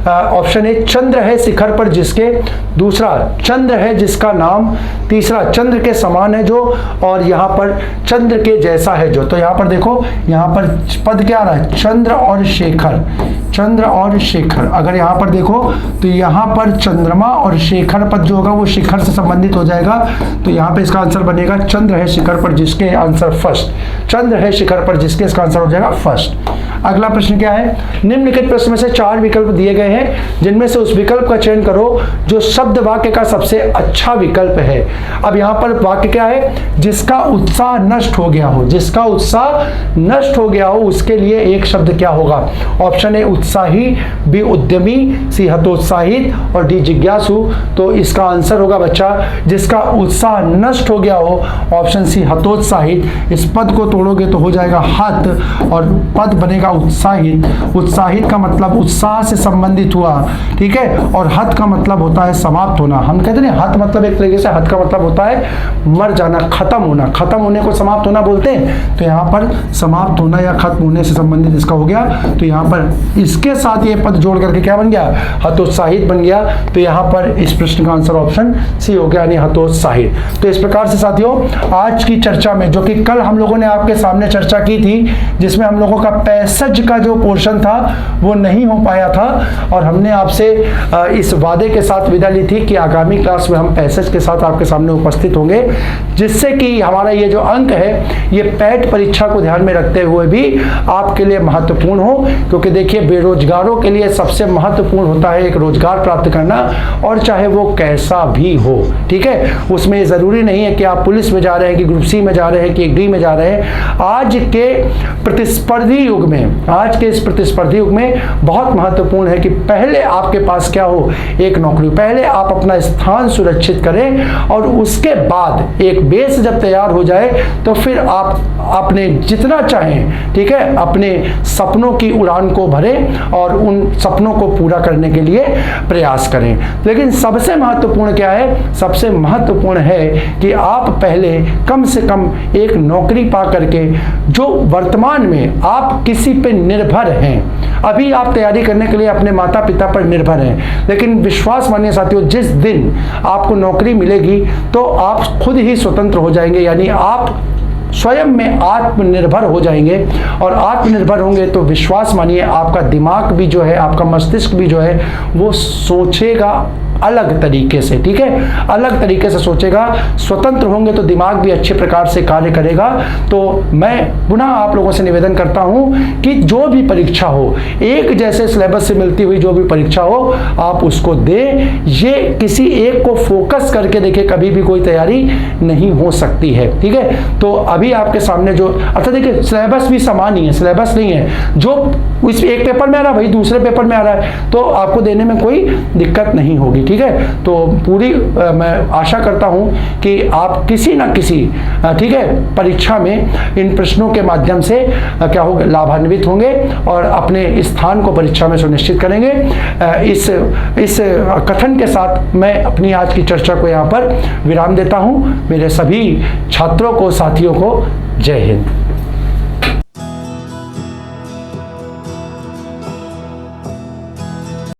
ऑप्शन ए चंद्र है शिखर पर जिसके, दूसरा चंद्र है जिसका नाम, तीसरा चंद्र के समान है जो, और यहां पर चंद्र के जैसा है जो। तो यहां पर देखो, यहां पर पद क्या आ रहा है, चंद्र और शेखर, चंद्र और शेखर। अगर यहां पर देखो तो यहां पर चंद्रमा और शेखर पद जो होगा वो शिखर से संबंधित हो जाएगा। तो यहां पे इसका आंसर बनेगा चंद्र है शिखर पर जिसके, आंसर फर्स्ट। चंद्र है शिखर पर जिसके, इसका आंसर हो जाएगा फर्स्ट। अगला प्रश्न क्या है, निम्नलिखित प्रश्न में से 4 विकल्प दिए गए हैं जिनमें से उस विकल्प का चयन करो जो शब्द वाक्य का सबसे अच्छा विकल्प है। अब यहां पर वाक्य क्या है, जिसका उत्साह नष्ट हो गया हो, जिसका उत्साह नष्ट हो गया हो उसके लिए एक शब्द क्या होगा। ऑप्शन ए उत्साही, बी उद्यमी, सी हतोत्साहित और डी जिज्ञासु। तो इसका आंसर होगा बच्चा जिसका उत्साह नष्ट हो गया हो, ऑप्शन सी हतोत्साहित। इस पद को तोड़ोगे तो हो जाएगा हत और पद बनेगा उत्साहित। उत्साहित का मतलब उत्साह से संबंधित हुआ, ठीक है, और हत का मतलब होता है समाप्त होना। हम कहते हैं हत मतलब एक तरीके से, हत का मतलब होता है मर जाना, खत्म होना, खत्म होने को समाप्त होना बोलते हैं। तो यहाँ पर समाप्त होना या खत्म होने से संबंधित इसका हो गया। तो यहाँ पर इसके साथ ये पद जोड़ करके क्या बन गया, हतोत्साहित बन गया। तो यहाँ पर इस प्रश्न का आंसर ऑप्शन सी हो गया, यानी हतोत्साहित। तो इस प्रकार से साथियों आज की चर्चा में, जो कि कल हम लोगों ने आपके सामने चर्चा की थी, जिसमें हम लोगों का पैसेज का जो पोर्शन था वो नहीं हो पाया था, और हमने आपसे इस वादे के साथ विदा ली थी कि आगामी क्लास में हम पैसेज के साथ आपके सामने उपस्थित होंगे, जिससे कि हमारा ये जो अंक है ये पैट परीक्षा को ध्यान में रखते हुए भी आपके लिए महत्वपूर्ण हो। क्योंकि देखिए बेरोजगारों के लिए सबसे महत्वपूर्ण होता है एक रोजगार प्राप्त करना, और चाहे वो कैसा भी हो, ठीक है। उसमें ज़रूरी नहीं है कि आप पुलिस में जा रहे हैं, कि ग्रुप सी में जा रहे हैं, कि डी में जा रहे हैं। आज के प्रतिस्पर्धी युग में, आज के इस प्रतिस्पर्धी युग में बहुत महत्वपूर्ण है कि पहले आपके पास क्या हो, एक नौकरी। पहले आप अपना स्थान सुरक्षित करें और उसके बाद एक बेस जब तैयार हो जाए तो फिर आप अपने जितना चाहें, ठीक है, अपने सपनों की उड़ान को भरें और उन सपनों को पूरा करने के लिए प्रयास करें। लेकिन सबसे महत्वपूर्ण क्या है, सबसे महत्वपूर्ण है कि आप पहले कम से कम एक नौकरी पा करके, जो वर्तमान में आप किसी पे निर्भर हैं, अभी आप तैयारी करने के लिए अपने माता पिता पर निर्भर हैं, लेकिन विश्वास मानिए साथियों, जिस दिन आपको नौकरी मिलेगी तो आप खुद ही स्वतंत्र हो जाएंगे, यानी आप स्वयं में आत्मनिर्भर हो जाएंगे। और आत्मनिर्भर होंगे तो विश्वास मानिए आपका दिमाग भी जो है, आपका मस्तिष्क भी जो है वो सोचेगा अलग तरीके से, ठीक है, अलग तरीके से सोचेगा। स्वतंत्र होंगे तो दिमाग भी अच्छे प्रकार से कार्य करेगा। तो मैं पुनः आप लोगों से निवेदन करता हूं कि जो भी परीक्षा हो, एक जैसे सिलेबस से मिलती हुई जो भी परीक्षा हो आप उसको दें। ये किसी एक को फोकस करके देखिए, कभी भी कोई तैयारी नहीं हो सकती है, ठीक है। तो अभी आपके सामने जो, अर्थात देखिए सिलेबस भी समान ही है, सिलेबस नहीं है जो इस एक पेपर में आ रहा है वही दूसरे पेपर में आ रहा है, तो आपको देने में कोई दिक्कत नहीं होगी, ठीक है। तो पूरी मैं आशा करता हूं कि आप किसी ना किसी, ठीक है, परीक्षा में इन प्रश्नों के माध्यम से क्या होगा, लाभान्वित होंगे और अपने स्थान को परीक्षा में सुनिश्चित करेंगे। इस कथन के साथ मैं अपनी आज की चर्चा को यहाँ पर विराम देता हूँ। मेरे सभी छात्रों को, साथियों को जय हिंद।